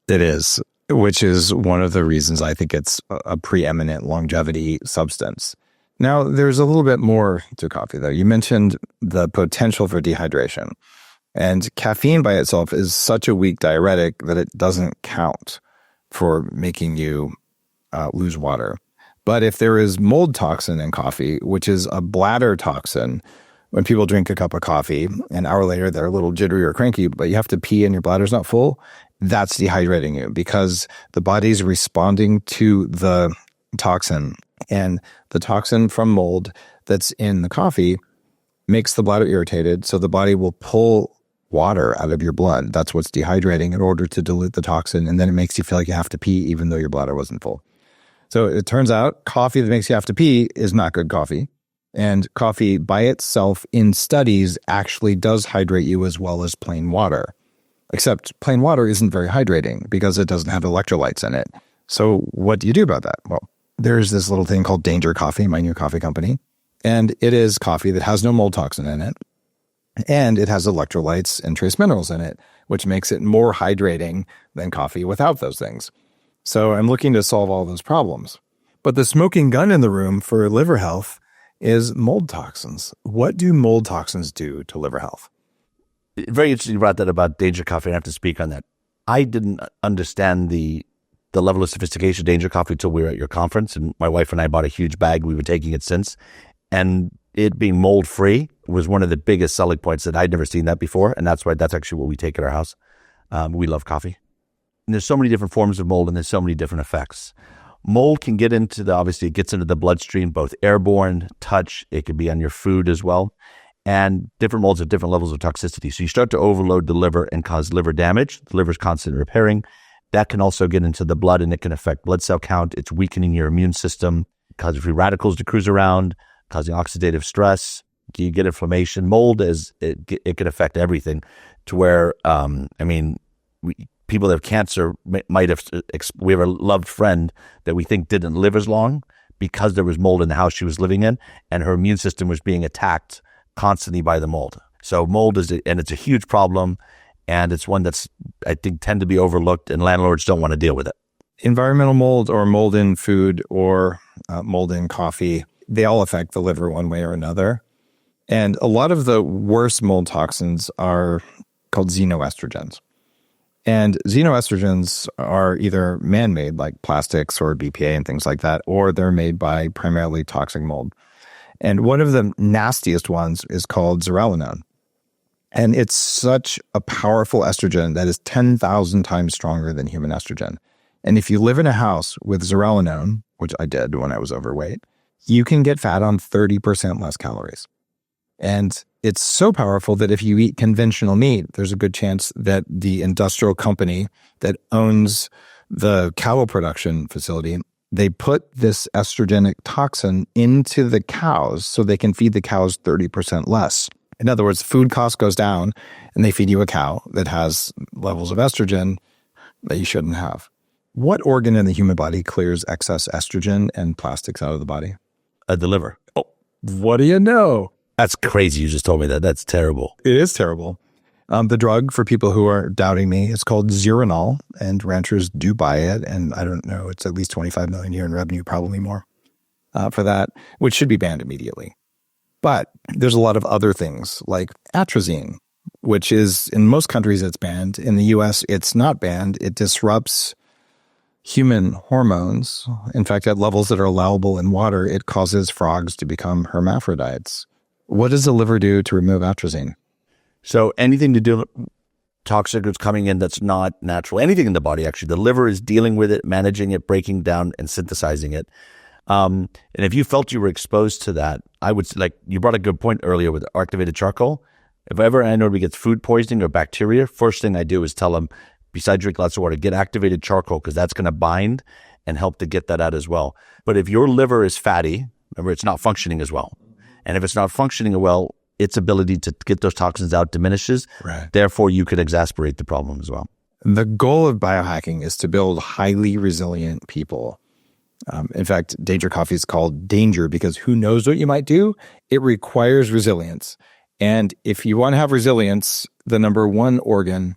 Speaker 3: It is, which is one of the reasons I think it's a preeminent longevity substance. Now, there's a little bit more to coffee, though. You mentioned the potential for dehydration. And caffeine by itself is such a weak diuretic that it doesn't count for making you lose water. But if there is mold toxin in coffee, which is a bladder toxin, when people drink a cup of coffee, an hour later they're a little jittery or cranky, but you have to pee and your bladder's not full, that's dehydrating you because the body's responding to the toxin. And the toxin from mold that's in the coffee makes the bladder irritated, so the body will pull water out of your blood. That's what's dehydrating in order to dilute the toxin, and then it makes you feel like you have to pee even though your bladder wasn't full. So it turns out coffee that makes you have to pee is not good coffee. And coffee by itself in studies actually does hydrate you as well as plain water. Except plain water isn't very hydrating because it doesn't have electrolytes in it. So what do you do about that? Well, there's this little thing called Danger Coffee, my new coffee company. And it is coffee that has no mold toxin in it. And it has electrolytes and trace minerals in it, which makes it more hydrating than coffee without those things. So I'm looking to solve all those problems. But the smoking gun in the room for liver health is mold toxins. What do mold toxins do to liver health?
Speaker 1: Very interesting you brought that about Danger Coffee. I have to speak on that. I didn't understand the level of sophistication of Danger Coffee until we were at your conference, and my wife and I bought a huge bag. We've been taking it since. And it being mold-free was one of the biggest selling points that I'd never seen that before, and that's actually what we take at our house. We love coffee. And there's so many different forms of mold, and there's so many different effects. Mold can get into obviously it gets into the bloodstream, both airborne, touch, it could be on your food as well. And different molds have different levels of toxicity. So you start to overload the liver and cause liver damage. The liver's constantly repairing. That can also get into the blood and it can affect blood cell count. It's weakening your immune system, causing free radicals to cruise around, causing oxidative stress. You get inflammation. Mold it can affect everything, to where people that have cancer might have. We have a loved friend that we think didn't live as long because there was mold in the house she was living in, and her immune system was being attacked constantly by the mold. So mold it's a huge problem, and it's one that's, I think, tend to be overlooked, and landlords don't want to deal with it.
Speaker 3: Environmental mold, or mold in food, or mold in coffee, they all affect the liver one way or another. And a lot of the worst mold toxins are called xenoestrogens. And xenoestrogens are either man-made, like plastics or BPA and things like that, or they're made by primarily toxic mold. And one of the nastiest ones is called zearalenone. And it's such a powerful estrogen that is 10,000 times stronger than human estrogen. And if you live in a house with zearalenone, which I did when I was overweight, you can get fat on 30% less calories. And it's so powerful that if you eat conventional meat, there's a good chance that the industrial company that owns the cattle production facility, they put this estrogenic toxin into the cows so they can feed the cows 30% less. In other words, food cost goes down, and they feed you a cow that has levels of estrogen that you shouldn't have. What organ in the human body clears excess estrogen and plastics out of the body?
Speaker 1: The liver.
Speaker 3: Oh, what do you know?
Speaker 1: That's crazy. You just told me that. That's terrible.
Speaker 3: It is terrible. The drug, for people who are doubting me, is called Zeranol, and ranchers do buy it. And I don't know, it's at least $25 million a year in revenue, probably more for that, which should be banned immediately. But there's a lot of other things like atrazine, which is, in most countries, it's banned. In the US, it's not banned. It disrupts human hormones. In fact, at levels that are allowable in water, it causes frogs to become hermaphrodites. What does the liver do to remove atrazine?
Speaker 1: So anything to do with toxic that's coming in that's not natural, anything in the body, actually, the liver is dealing with it, managing it, breaking down, and synthesizing it. And if you felt you were exposed to that, I would, like you brought a good point earlier with activated charcoal. If ever anybody gets food poisoning or bacteria, first thing I do is tell them, besides drink lots of water, get activated charcoal, because that's going to bind and help to get that out as well. But if your liver is fatty, remember, it's not functioning as well. And if it's not functioning well, its ability to get those toxins out diminishes.
Speaker 3: Right.
Speaker 1: Therefore, you could exacerbate the problem as well.
Speaker 3: The goal of biohacking is to build highly resilient people. In fact, Danger Coffee is called Danger because who knows what you might do? It requires resilience. And if you want to have resilience, the number one organ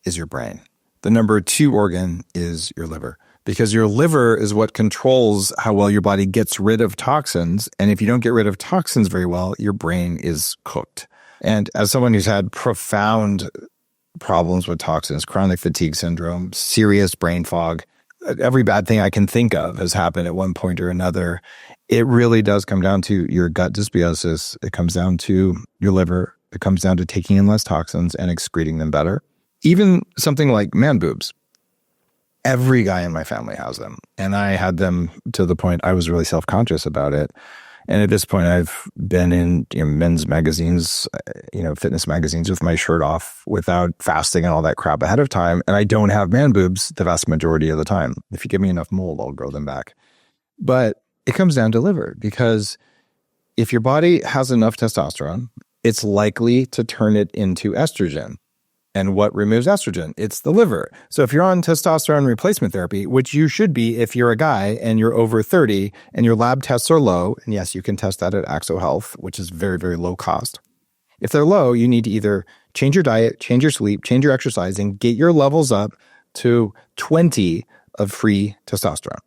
Speaker 3: is your brain. The number two organ is your liver, because your liver is what controls how well your body gets rid of toxins. And if you don't get rid of toxins very well, your brain is cooked. And as someone who's had profound problems with toxins, chronic fatigue syndrome, serious brain fog, every bad thing I can think of has happened at one point or another. It really does come down to your gut dysbiosis. It comes down to your liver. It comes down to taking in less toxins and excreting them better. Even something like man boobs. Every guy in my family has them. And I had them to the point I was really self-conscious about it. And at this point, I've been in men's magazines, fitness magazines with my shirt off without fasting and all that crap ahead of time. And I don't have man boobs the vast majority of the time. If you give me enough mold, I'll grow them back. But it comes down to liver, because if your body has enough testosterone, it's likely to turn it into estrogen. And what removes estrogen? It's the liver. So if you're on testosterone replacement therapy, which you should be if you're a guy and you're over 30 and your lab tests are low, and yes, you can test that at Axo Health, which is very, very low cost. If they're low, you need to either change your diet, change your sleep, change your exercise, and get your levels up to 20 of free testosterone.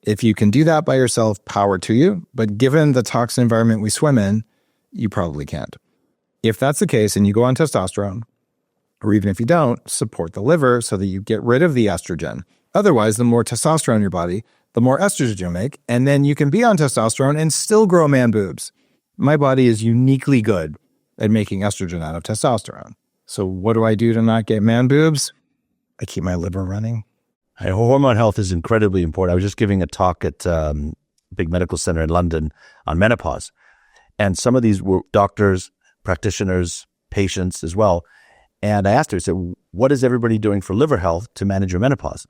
Speaker 3: If you can do that by yourself, power to you. But given the toxin environment we swim in, you probably can't. If that's the case and you go on testosterone, or even if you don't, support the liver so that you get rid of the estrogen. Otherwise, the more testosterone in your body, the more estrogen you'll make, and then you can be on testosterone and still grow man boobs. My body is uniquely good at making estrogen out of testosterone. So what do I do to not get man boobs? I keep my liver running.
Speaker 1: Hormone health is incredibly important. I was just giving a talk at a big medical center in London on menopause. And some of these were doctors, practitioners, patients as well. And I asked her, I said, what is everybody doing for liver health to manage your menopause?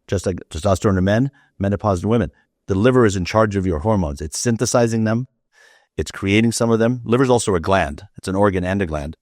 Speaker 1: Just like testosterone in men, menopause in women. The liver is in charge of your hormones. It's synthesizing them. It's creating some of them. Liver is also a gland. It's an organ and a gland.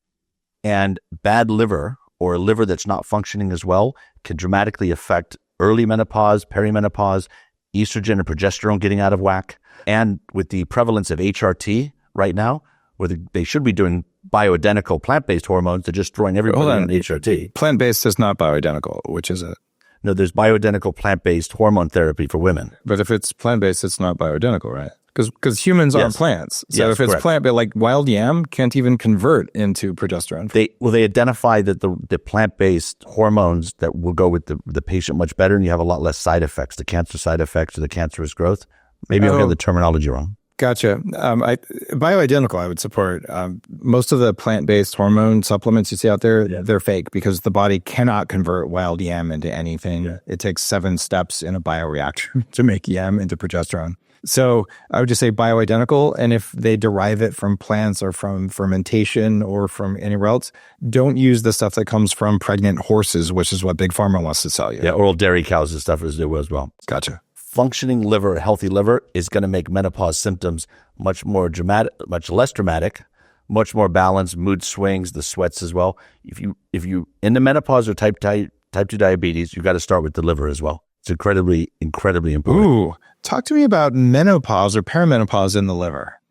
Speaker 1: And bad liver, or a liver that's not functioning as well, can dramatically affect early menopause, perimenopause, estrogen and progesterone getting out of whack. And with the prevalence of HRT right now, where they should be doing bioidentical plant-based hormones, they're just throwing everybody on HRT.
Speaker 3: Plant-based is not bioidentical, which is it?
Speaker 1: No, there's bioidentical plant-based hormone therapy for women.
Speaker 3: But if it's plant-based, it's not bioidentical, right? Because humans are plants. So
Speaker 1: yes,
Speaker 3: if it's
Speaker 1: correct.
Speaker 3: plant-based, like wild yam can't even convert into progesterone.
Speaker 1: They identify that the plant-based hormones that will go with the patient much better, and you have a lot less side effects, the cancer side effects or the cancerous growth. Maybe I'll get the terminology wrong.
Speaker 3: Gotcha. Bioidentical, I would support. Most of the plant-based hormone supplements you see out there, they're fake because the body cannot convert wild yam into anything. Yeah. It takes 7 steps in a bioreactor to make yam into progesterone. So I would just say bioidentical. And if they derive it from plants or from fermentation or from anywhere else, don't use the stuff that comes from pregnant horses, which is what Big Pharma wants to sell you.
Speaker 1: Yeah, oral dairy cows and stuff as well.
Speaker 3: Gotcha.
Speaker 1: Functioning liver, a healthy liver, is going to make menopause symptoms much more dramatic, much less dramatic, much more balanced, mood swings, the sweats as well. If you in the menopause or type 2 diabetes, you got to start with the liver as well. It's incredibly important.
Speaker 3: Ooh, talk to me about menopause or perimenopause in the liver.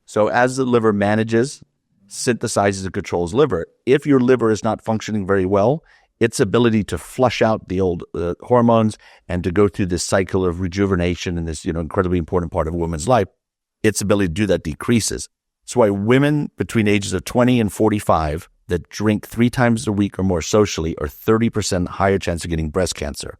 Speaker 1: So as the liver manages, synthesizes, and controls liver, if your liver is not functioning very well, its ability to flush out the old hormones and to go through this cycle of rejuvenation and this incredibly important part of a woman's life, its ability to do that decreases. That's why women between ages of 20 and 45 that drink 3 times a week or more socially are 30% higher chance of getting breast cancer.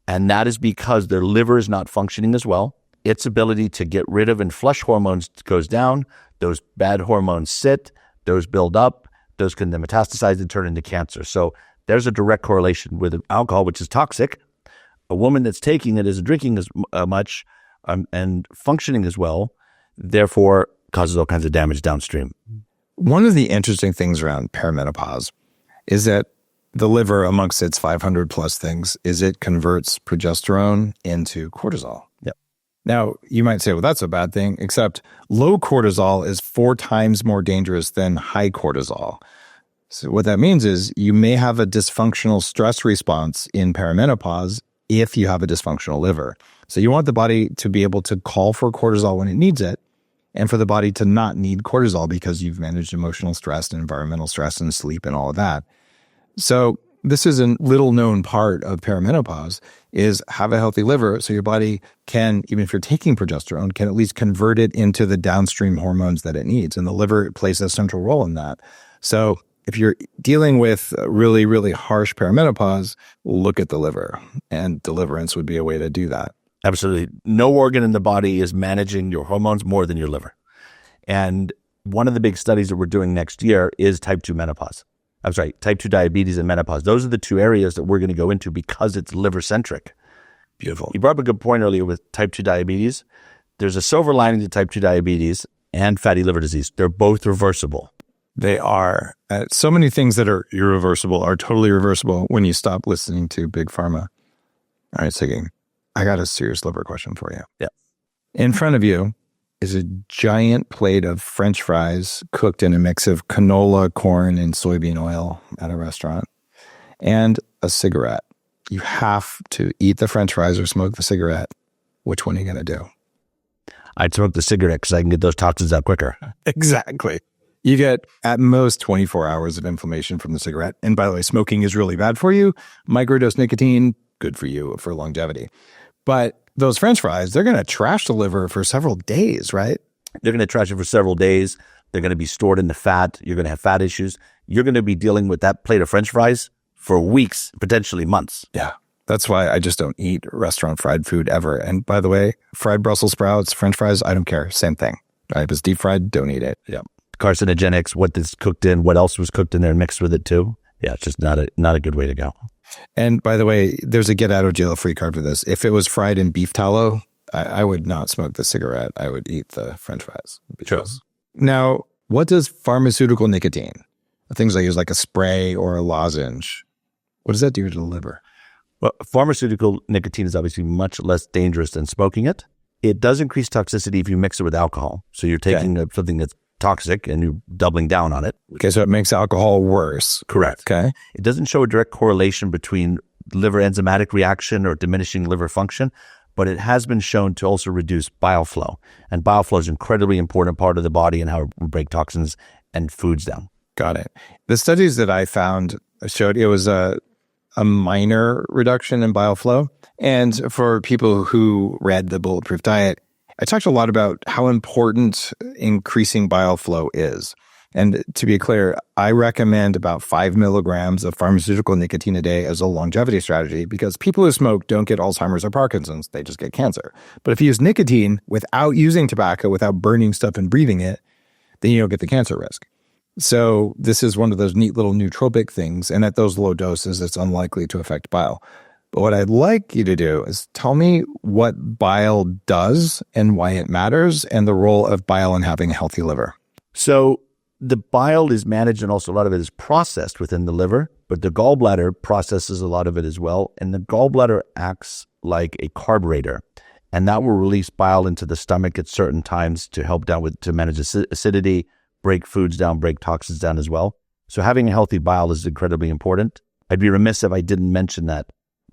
Speaker 1: And that is because their liver is not functioning as well. Its ability to get rid of and flush hormones goes down. Those bad hormones sit, those build up, those can then metastasize and turn into cancer. So there's a direct correlation with alcohol, which is toxic. A woman that's taking it isn't drinking as much and functioning as well, therefore causes all kinds of damage downstream.
Speaker 3: One of the interesting things around perimenopause is that the liver, amongst its 500 plus things, is it converts progesterone into cortisol.
Speaker 1: Yep.
Speaker 3: Now, you might say, well, that's a bad thing, except low cortisol is 4 times more dangerous than high cortisol. So what that means is you may have a dysfunctional stress response in perimenopause if you have a dysfunctional liver. So you want the body to be able to call for cortisol when it needs it, and for the body to not need cortisol because you've managed emotional stress and environmental stress and sleep and all of that. So this is a little known part of perimenopause is have a healthy liver so your body can, even if you're taking progesterone, can at least convert it into the downstream hormones that it needs. And the liver plays a central role in that. So if you're dealing with really, really harsh perimenopause, look at the liver. And Deliverance would be a way to do that.
Speaker 1: Absolutely. No organ in the body is managing your hormones more than your liver. And one of the big studies that we're doing next year is type 2 menopause. I'm sorry, type 2 diabetes and menopause. Those are the 2 areas that we're going to go into because it's liver-centric.
Speaker 3: Beautiful.
Speaker 1: You brought up a good point earlier with type 2 diabetes. There's a silver lining to type 2 diabetes and fatty liver disease. They're both reversible.
Speaker 3: They are. So many things that are irreversible are totally reversible when you stop listening to Big Pharma. All right, Siggi, I got a serious liver question for you.
Speaker 1: Yeah.
Speaker 3: In front of you is a giant plate of French fries cooked in a mix of canola, corn, and soybean oil at a restaurant, and a cigarette. You have to eat the French fries or smoke the cigarette. Which one are you going to do?
Speaker 1: I'd smoke the cigarette because I can get those toxins out quicker.
Speaker 3: Exactly. You get at most 24 hours of inflammation from the cigarette. And by the way, smoking is really bad for you. Microdose nicotine, good for you for longevity. But those French fries, they're going to trash the liver for several days, right?
Speaker 1: They're going to trash it for several days. They're going to be stored in the fat. You're going to have fat issues. You're going to be dealing with that plate of French fries for weeks, potentially months.
Speaker 3: Yeah. That's why I just don't eat restaurant fried food ever. And by the way, fried Brussels sprouts, French fries, I don't care. Same thing. If it's deep fried, don't eat it.
Speaker 1: Yeah. Carcinogenics, what this cooked in, what else was cooked in there and mixed with it too. Yeah, it's just not a good way to go.
Speaker 3: And by the way, there's a get out of jail free card for this. If it was fried in beef tallow, I would not smoke the cigarette. I would eat the French fries.
Speaker 1: True.
Speaker 3: Now, what does pharmaceutical nicotine, things I use like a spray or a lozenge, what does that do to the liver?
Speaker 1: Well, pharmaceutical nicotine is obviously much less dangerous than smoking it. It does increase toxicity if you mix it with alcohol. So you're taking something that's toxic and you're doubling down on it.
Speaker 3: Okay, so it makes alcohol worse.
Speaker 1: Correct.
Speaker 3: Okay.
Speaker 1: It doesn't show a direct correlation between liver enzymatic reaction or diminishing liver function, but it has been shown to also reduce bile flow. And bile flow is an incredibly important part of the body and how we break toxins and foods down.
Speaker 3: Got it. The studies that I found showed it was a minor reduction in bile flow. And for people who read the Bulletproof Diet, I talked a lot about how important increasing bile flow is. And to be clear, I recommend about 5 milligrams of pharmaceutical nicotine a day as a longevity strategy because people who smoke don't get Alzheimer's or Parkinson's, they just get cancer. But if you use nicotine without using tobacco, without burning stuff and breathing it, then you don't get the cancer risk. So this is one of those neat little nootropic things. And at those low doses, it's unlikely to affect bile. But what I'd like you to do is tell me what bile does and why it matters and the role of bile in having a healthy liver.
Speaker 1: So the bile is managed and also a lot of it is processed within the liver, but the gallbladder processes a lot of it as well. And the gallbladder acts like a carburetor, and that will release bile into the stomach at certain times to help to manage acidity, break foods down, break toxins down as well. So having a healthy bile is incredibly important. I'd be remiss if I didn't mention that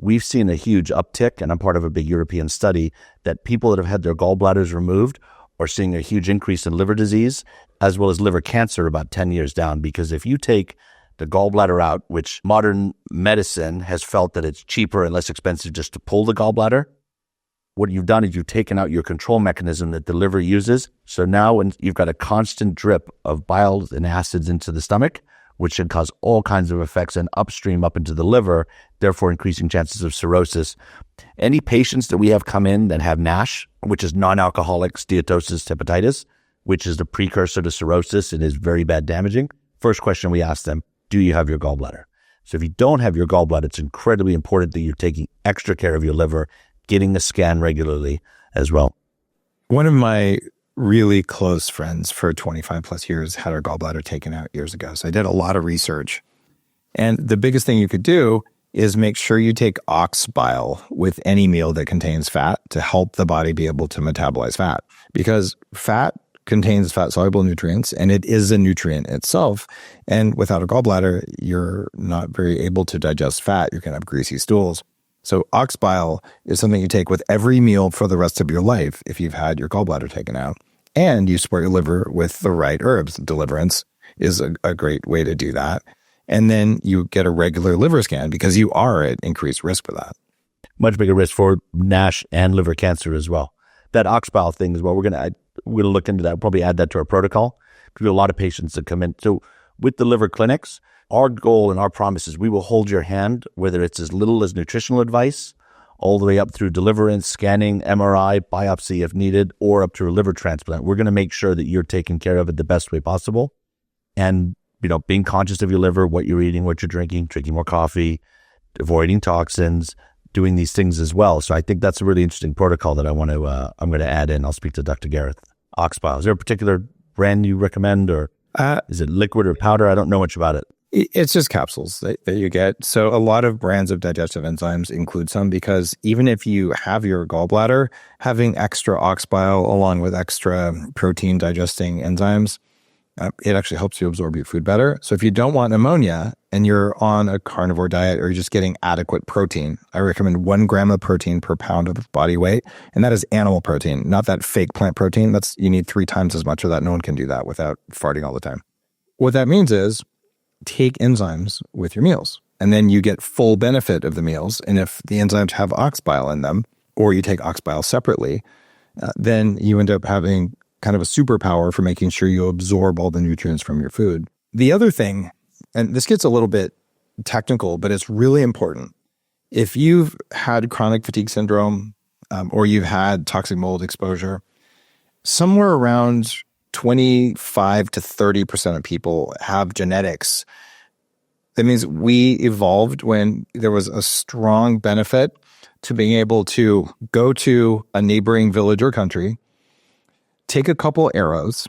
Speaker 1: we've seen a huge uptick, and I'm part of a big European study, that people that have had their gallbladders removed are seeing a huge increase in liver disease as well as liver cancer about 10 years down. Because if you take the gallbladder out, which modern medicine has felt that it's cheaper and less expensive just to pull the gallbladder, what you've done is you've taken out your control mechanism that the liver uses. So now when you've got a constant drip of bile and acids into the stomach, which can cause all kinds of effects and upstream up into the liver, therefore increasing chances of cirrhosis. Any patients that we have come in that have NASH, which is nonalcoholic steatosis hepatitis, which is the precursor to cirrhosis and is very bad damaging, first question we ask them, do you have your gallbladder? So if you don't have your gallbladder, it's incredibly important that you're taking extra care of your liver, getting a scan regularly as well.
Speaker 3: One of my really close friends for 25 plus years had her gallbladder taken out years ago. So I did a lot of research. And the biggest thing you could do is make sure you take ox bile with any meal that contains fat to help the body be able to metabolize fat. Because fat contains fat-soluble nutrients, and it is a nutrient itself. And without a gallbladder, you're not very able to digest fat. You can have greasy stools. So ox bile is something you take with every meal for the rest of your life if you've had your gallbladder taken out. And you support your liver with the right herbs. Deliverance is a great way to do that. And then you get a regular liver scan because you are at increased risk for that.
Speaker 1: Much bigger risk for NASH and liver cancer as well. That ox bile thing as well, we're going to look into that. We'll probably add that to our protocol because we have a lot of patients that come in. So with the liver clinics, our goal and our promise is we will hold your hand, whether it's as little as nutritional advice, all the way up through Deliverance, scanning, MRI, biopsy if needed, or up to a liver transplant. We're going to make sure that you're taken care of it the best way possible. And, being conscious of your liver, what you're eating, what you're drinking more coffee, avoiding toxins, doing these things as well. So I think that's a really interesting protocol that I'm going to add in. I'll speak to Dr. Gareth. Ox bile. Is there a particular brand you recommend, or is it liquid or powder? I don't know much about it.
Speaker 3: It's just capsules that you get. So a lot of brands of digestive enzymes include some because even if you have your gallbladder, having extra ox bile along with extra protein digesting enzymes, it actually helps you absorb your food better. So if you don't want ammonia and you're on a carnivore diet or you're just getting adequate protein, I recommend 1 gram of protein per pound of body weight. And that is animal protein, not that fake plant protein. You need 3 times as much of that. No one can do that without farting all the time. What that means is take enzymes with your meals, and then you get full benefit of the meals. And if the enzymes have ox bile in them, or you take ox bile separately, then you end up having kind of a superpower for making sure you absorb all the nutrients from your food. The other thing, and this gets a little bit technical, but it's really important. If you've had chronic fatigue syndrome, or you've had toxic mold exposure, somewhere around 25 to 30% of people have genetics. That means we evolved when there was a strong benefit to being able to go to a neighboring village or country, take a couple arrows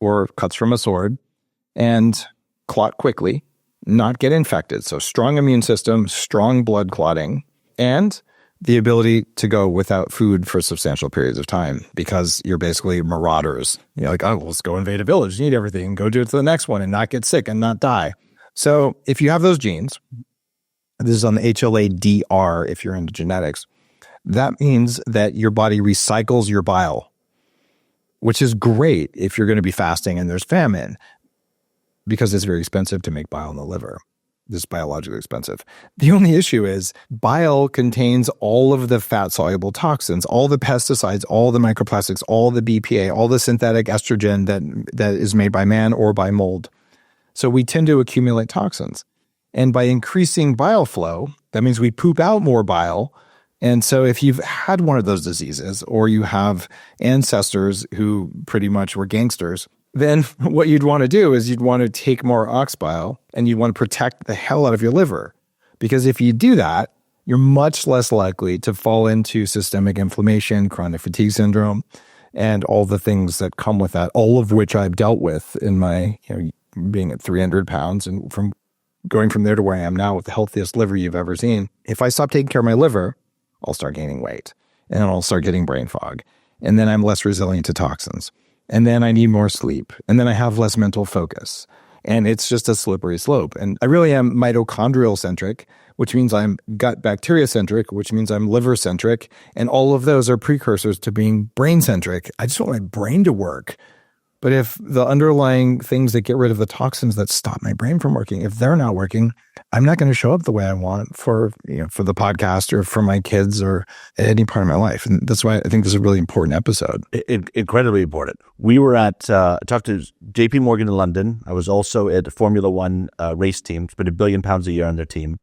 Speaker 3: or cuts from a sword, and clot quickly, not get infected. So strong immune system, strong blood clotting, and the ability to go without food for substantial periods of time because you're basically marauders. You're like, oh, well, let's go invade a village, you need everything, go do it to the next one and not get sick and not die. So if you have those genes, this is on the HLA-DR if you're into genetics, that means that your body recycles your bile, which is great if you're going to be fasting and there's famine because it's very expensive to make bile in the liver. This is biologically expensive. The only issue is bile contains all of the fat-soluble toxins, all the pesticides, all the microplastics, all the BPA, all the synthetic estrogen that is made by man or by mold. So we tend to accumulate toxins. And by increasing bile flow, that means we poop out more bile. And so if you've had one of those diseases or you have ancestors who pretty much were gangsters, then what you'd want to do is you'd want to take more ox bile and you'd want to protect the hell out of your liver. Because if you do that, you're much less likely to fall into systemic inflammation, chronic fatigue syndrome, and all the things that come with that, all of which I've dealt with in my, being at 300 pounds and from going from there to where I am now with the healthiest liver you've ever seen. If I stop taking care of my liver, I'll start gaining weight and I'll start getting brain fog. And then I'm less resilient to toxins. And then I need more sleep. And then I have less mental focus. And it's just a slippery slope. And I really am mitochondrial centric, which means I'm gut bacteria centric, which means I'm liver centric. And all of those are precursors to being brain centric. I just want my brain to work. But if the underlying things that get rid of the toxins that stop my brain from working, if they're not working, I'm not going to show up the way I want for the podcast or for my kids or at any part of my life. And that's why I think this is a really important episode.
Speaker 1: Incredibly important. We were at, I talked to JP Morgan in London. I was also at the Formula One race team, spent £1 billion a year on their team.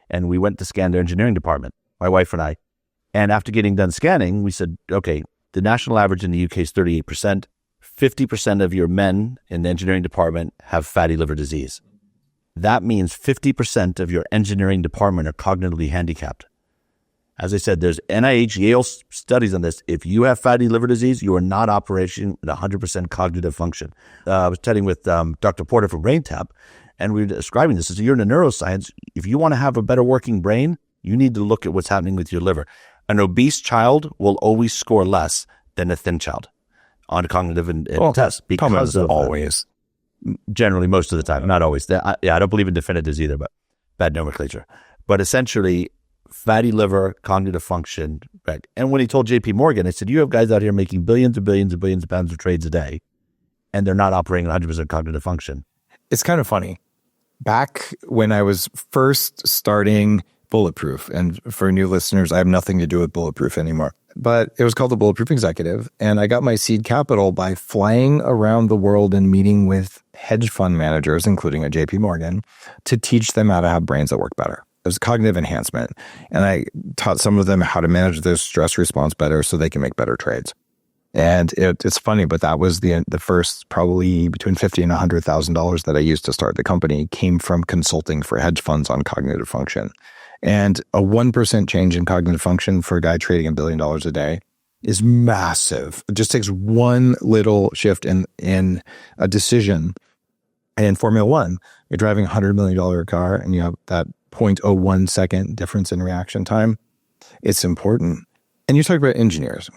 Speaker 1: And we went to scan their engineering department, my wife and I. And after getting done scanning, we said, okay, the national average in the UK is 38%. 50% of your men in the engineering department have fatty liver disease. That means 50% of your engineering department are cognitively handicapped. As I said, there's NIH, Yale studies on this. If you have fatty liver disease, you are not operating at 100% cognitive function. I was chatting with Dr. Porter from BrainTap, and we were describing this. As you're in neuroscience, if you want to have a better working brain, you need to look at what's happening with your liver. An obese child will always score less than a thin child on cognitive and tests because of
Speaker 3: always.
Speaker 1: Generally, most of the time, not always. I don't believe in definitives either, but bad nomenclature. But essentially, fatty liver, cognitive function. Right? And when he told JP Morgan, I said, you have guys out here making billions and billions and billions of pounds of trades a day, and they're not operating 100% cognitive function.
Speaker 3: It's kind of funny. Back when I was first starting Bulletproof, and for new listeners, I have nothing to do with Bulletproof anymore. But it was called the Bulletproof Executive, and I got my seed capital by flying around the world and meeting with hedge fund managers, including a JP Morgan, to teach them how to have brains that work better. It was cognitive enhancement, and I taught some of them how to manage their stress response better so they can make better trades. And it's funny, but that was the first probably between $50,000 and $100,000 that I used to start the company came from consulting for hedge funds on cognitive function. And a 1% change in cognitive function for a guy trading $1 billion a day is massive. It just takes one little shift in a decision. And in Formula One, you're driving a $100 million car and you have that 0.01 second difference in reaction time. It's important. And you talk about engineers.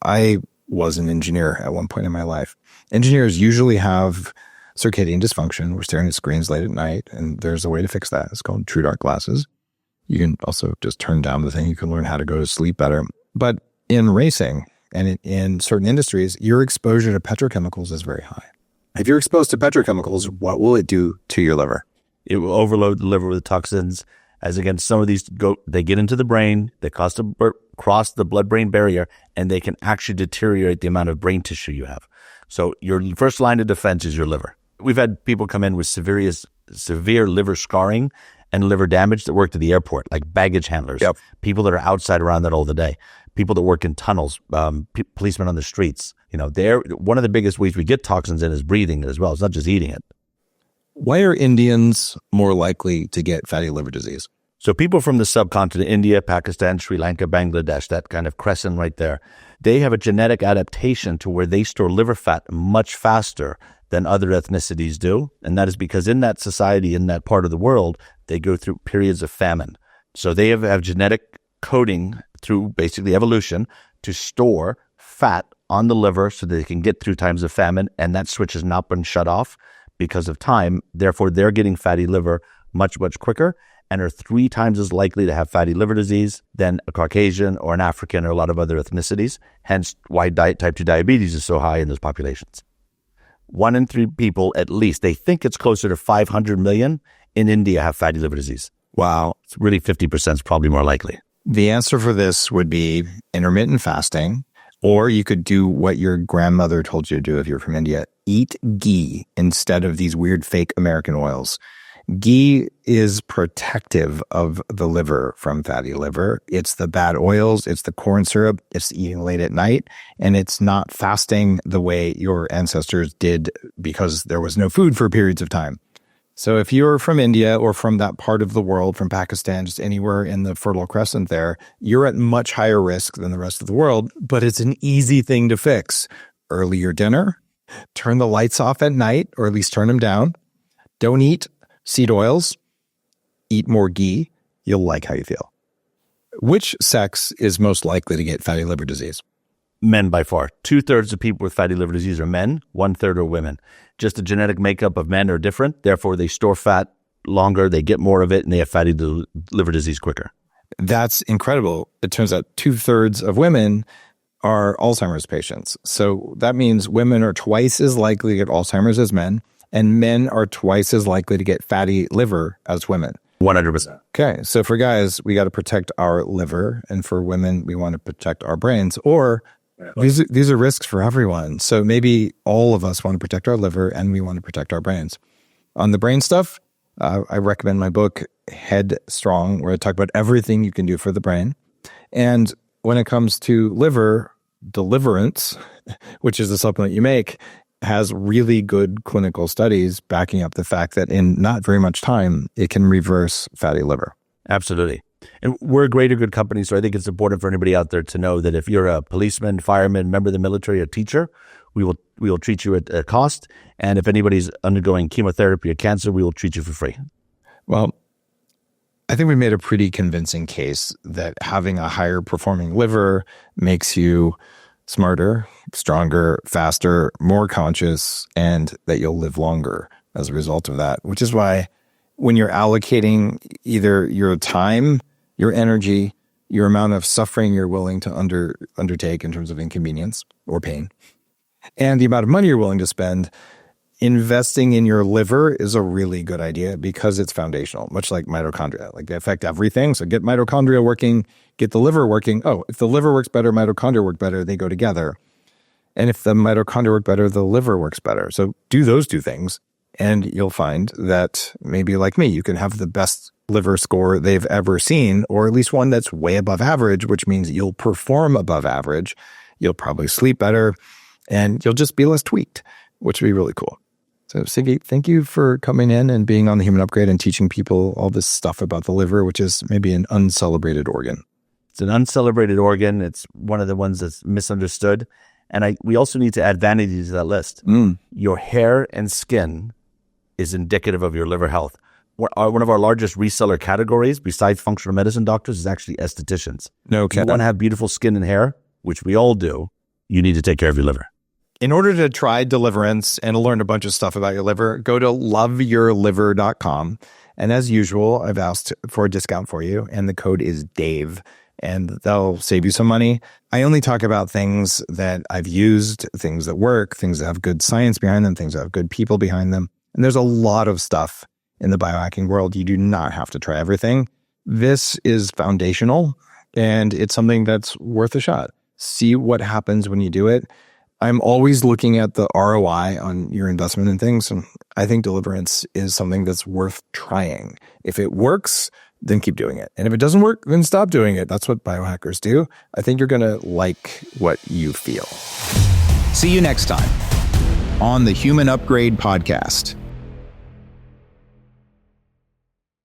Speaker 3: I was an engineer at one point in my life. Engineers usually have circadian dysfunction. We're staring at screens late at night, and there's a way to fix that. It's called true dark glasses. You can also just turn down the thing. You can learn how to go to sleep better. But in racing and in certain industries, your exposure to petrochemicals is very high. If you're exposed to petrochemicals, what will it do to your liver?
Speaker 1: It will overload the liver with toxins. As again, some of these they get into the brain, they cross the blood-brain barrier, and they can actually deteriorate the amount of brain tissue you have. So your first line of defense is your liver. We've had people come in with severe liver scarring and liver damage that worked at the airport, like baggage handlers, people that are outside around that all the day, people that work in tunnels, policemen on the streets. One of the biggest ways we get toxins in is breathing it as well. It's not just eating it.
Speaker 3: Why are Indians more likely to get fatty liver disease?
Speaker 1: So people from the subcontinent, India, Pakistan, Sri Lanka, Bangladesh, that kind of crescent right there, they have a genetic adaptation to where they store liver fat much faster than other ethnicities do. And that is because in that society, in that part of the world, they go through periods of famine. So they have genetic coding through basically evolution to store fat on the liver so that they can get through times of famine, and that switch has not been shut off because of time. Therefore, they're getting fatty liver much, much quicker and are 3 times as likely to have fatty liver disease than a Caucasian or an African or a lot of other ethnicities, hence why type 2 diabetes is so high in those populations. 1 in 3 people, at least, they think it's closer to 500 million in India have fatty liver disease.
Speaker 3: Wow.
Speaker 1: It's really 50% is probably more likely.
Speaker 3: The answer for this would be intermittent fasting, or you could do what your grandmother told you to do if you're from India. Eat ghee instead of these weird fake American oils. Ghee is protective of the liver from fatty liver. It's the bad oils, it's the corn syrup, it's eating late at night, and it's not fasting the way your ancestors did because there was no food for periods of time. So if you're from India or from that part of the world, from Pakistan, just anywhere in the Fertile Crescent there, you're at much higher risk than the rest of the world, but it's an easy thing to fix. Earlier dinner, turn the lights off at night, or at least turn them down. Don't eat seed oils, eat more ghee. You'll like how you feel. Which sex is most likely to get fatty liver disease?
Speaker 1: Men by far. 2/3 of people with fatty liver disease are men, 1/3 are women. Just the genetic makeup of men are different. Therefore, they store fat longer, they get more of it, and they have fatty liver disease quicker.
Speaker 3: That's incredible. It turns out 2/3 of women are Alzheimer's patients. So that means women are twice as likely to get Alzheimer's as men, and men are twice as likely to get fatty liver as women.
Speaker 1: 100%.
Speaker 3: Okay, so for guys, we got to protect our liver, and for women, we want to protect our brains. Or these are risks for everyone. So maybe all of us want to protect our liver, and we want to protect our brains. On the brain stuff, I recommend my book, Headstrong, where I talk about everything you can do for the brain. And when it comes to liver, Deliverance, which is the supplement you make, has really good clinical studies backing up the fact that in not very much time, it can reverse fatty liver.
Speaker 1: Absolutely. And we're a greater good company, so I think it's important for anybody out there to know that if you're a policeman, fireman, member of the military, a teacher, we will treat you at a cost. And if anybody's undergoing chemotherapy or cancer, we will treat you for free.
Speaker 3: Well, I think we made a pretty convincing case that having a higher performing liver makes you smarter, stronger, faster, more conscious, and that you'll live longer as a result of that, which is why when you're allocating either your time, your energy, your amount of suffering you're willing to undertake in terms of inconvenience or pain, and the amount of money you're willing to spend, investing in your liver is a really good idea because it's foundational, much like mitochondria. Like they affect everything. So get mitochondria working, get the liver working. Oh, if the liver works better, mitochondria work better, they go together. And if the mitochondria work better, the liver works better. So do those 2 things, and you'll find that maybe like me, you can have the best liver score they've ever seen, or at least one that's way above average, which means you'll perform above average. You'll probably sleep better, and you'll just be less tweaked, which would be really cool. So Siggi, thank you for coming in and being on the Human Upgrade and teaching people all this stuff about the liver, which is maybe an uncelebrated organ.
Speaker 1: It's an uncelebrated organ. It's one of the ones that's misunderstood. And we also need to add vanity to that list. Your hair and skin is indicative of your liver health. One of our largest reseller categories, besides functional medicine doctors, is actually estheticians.
Speaker 3: No
Speaker 1: kidding. If you want to have beautiful skin and hair, which we all do, you need to take care of your liver.
Speaker 3: In order to try Deliverance and learn a bunch of stuff about your liver, go to loveyourliver.com. And as usual, I've asked for a discount for you, and the code is DAVE, and they'll save you some money. I only talk about things that I've used, things that work, things that have good science behind them, things that have good people behind them. And there's a lot of stuff in the biohacking world. You do not have to try everything. This is foundational, and it's something that's worth a shot. See what happens when you do it. I'm always looking at the ROI on your investment in things, and I think Deliverance is something that's worth trying. If it works, then keep doing it. And if it doesn't work, then stop doing it. That's what biohackers do. I think you're going to like what you feel. See you next time on the Human Upgrade Podcast.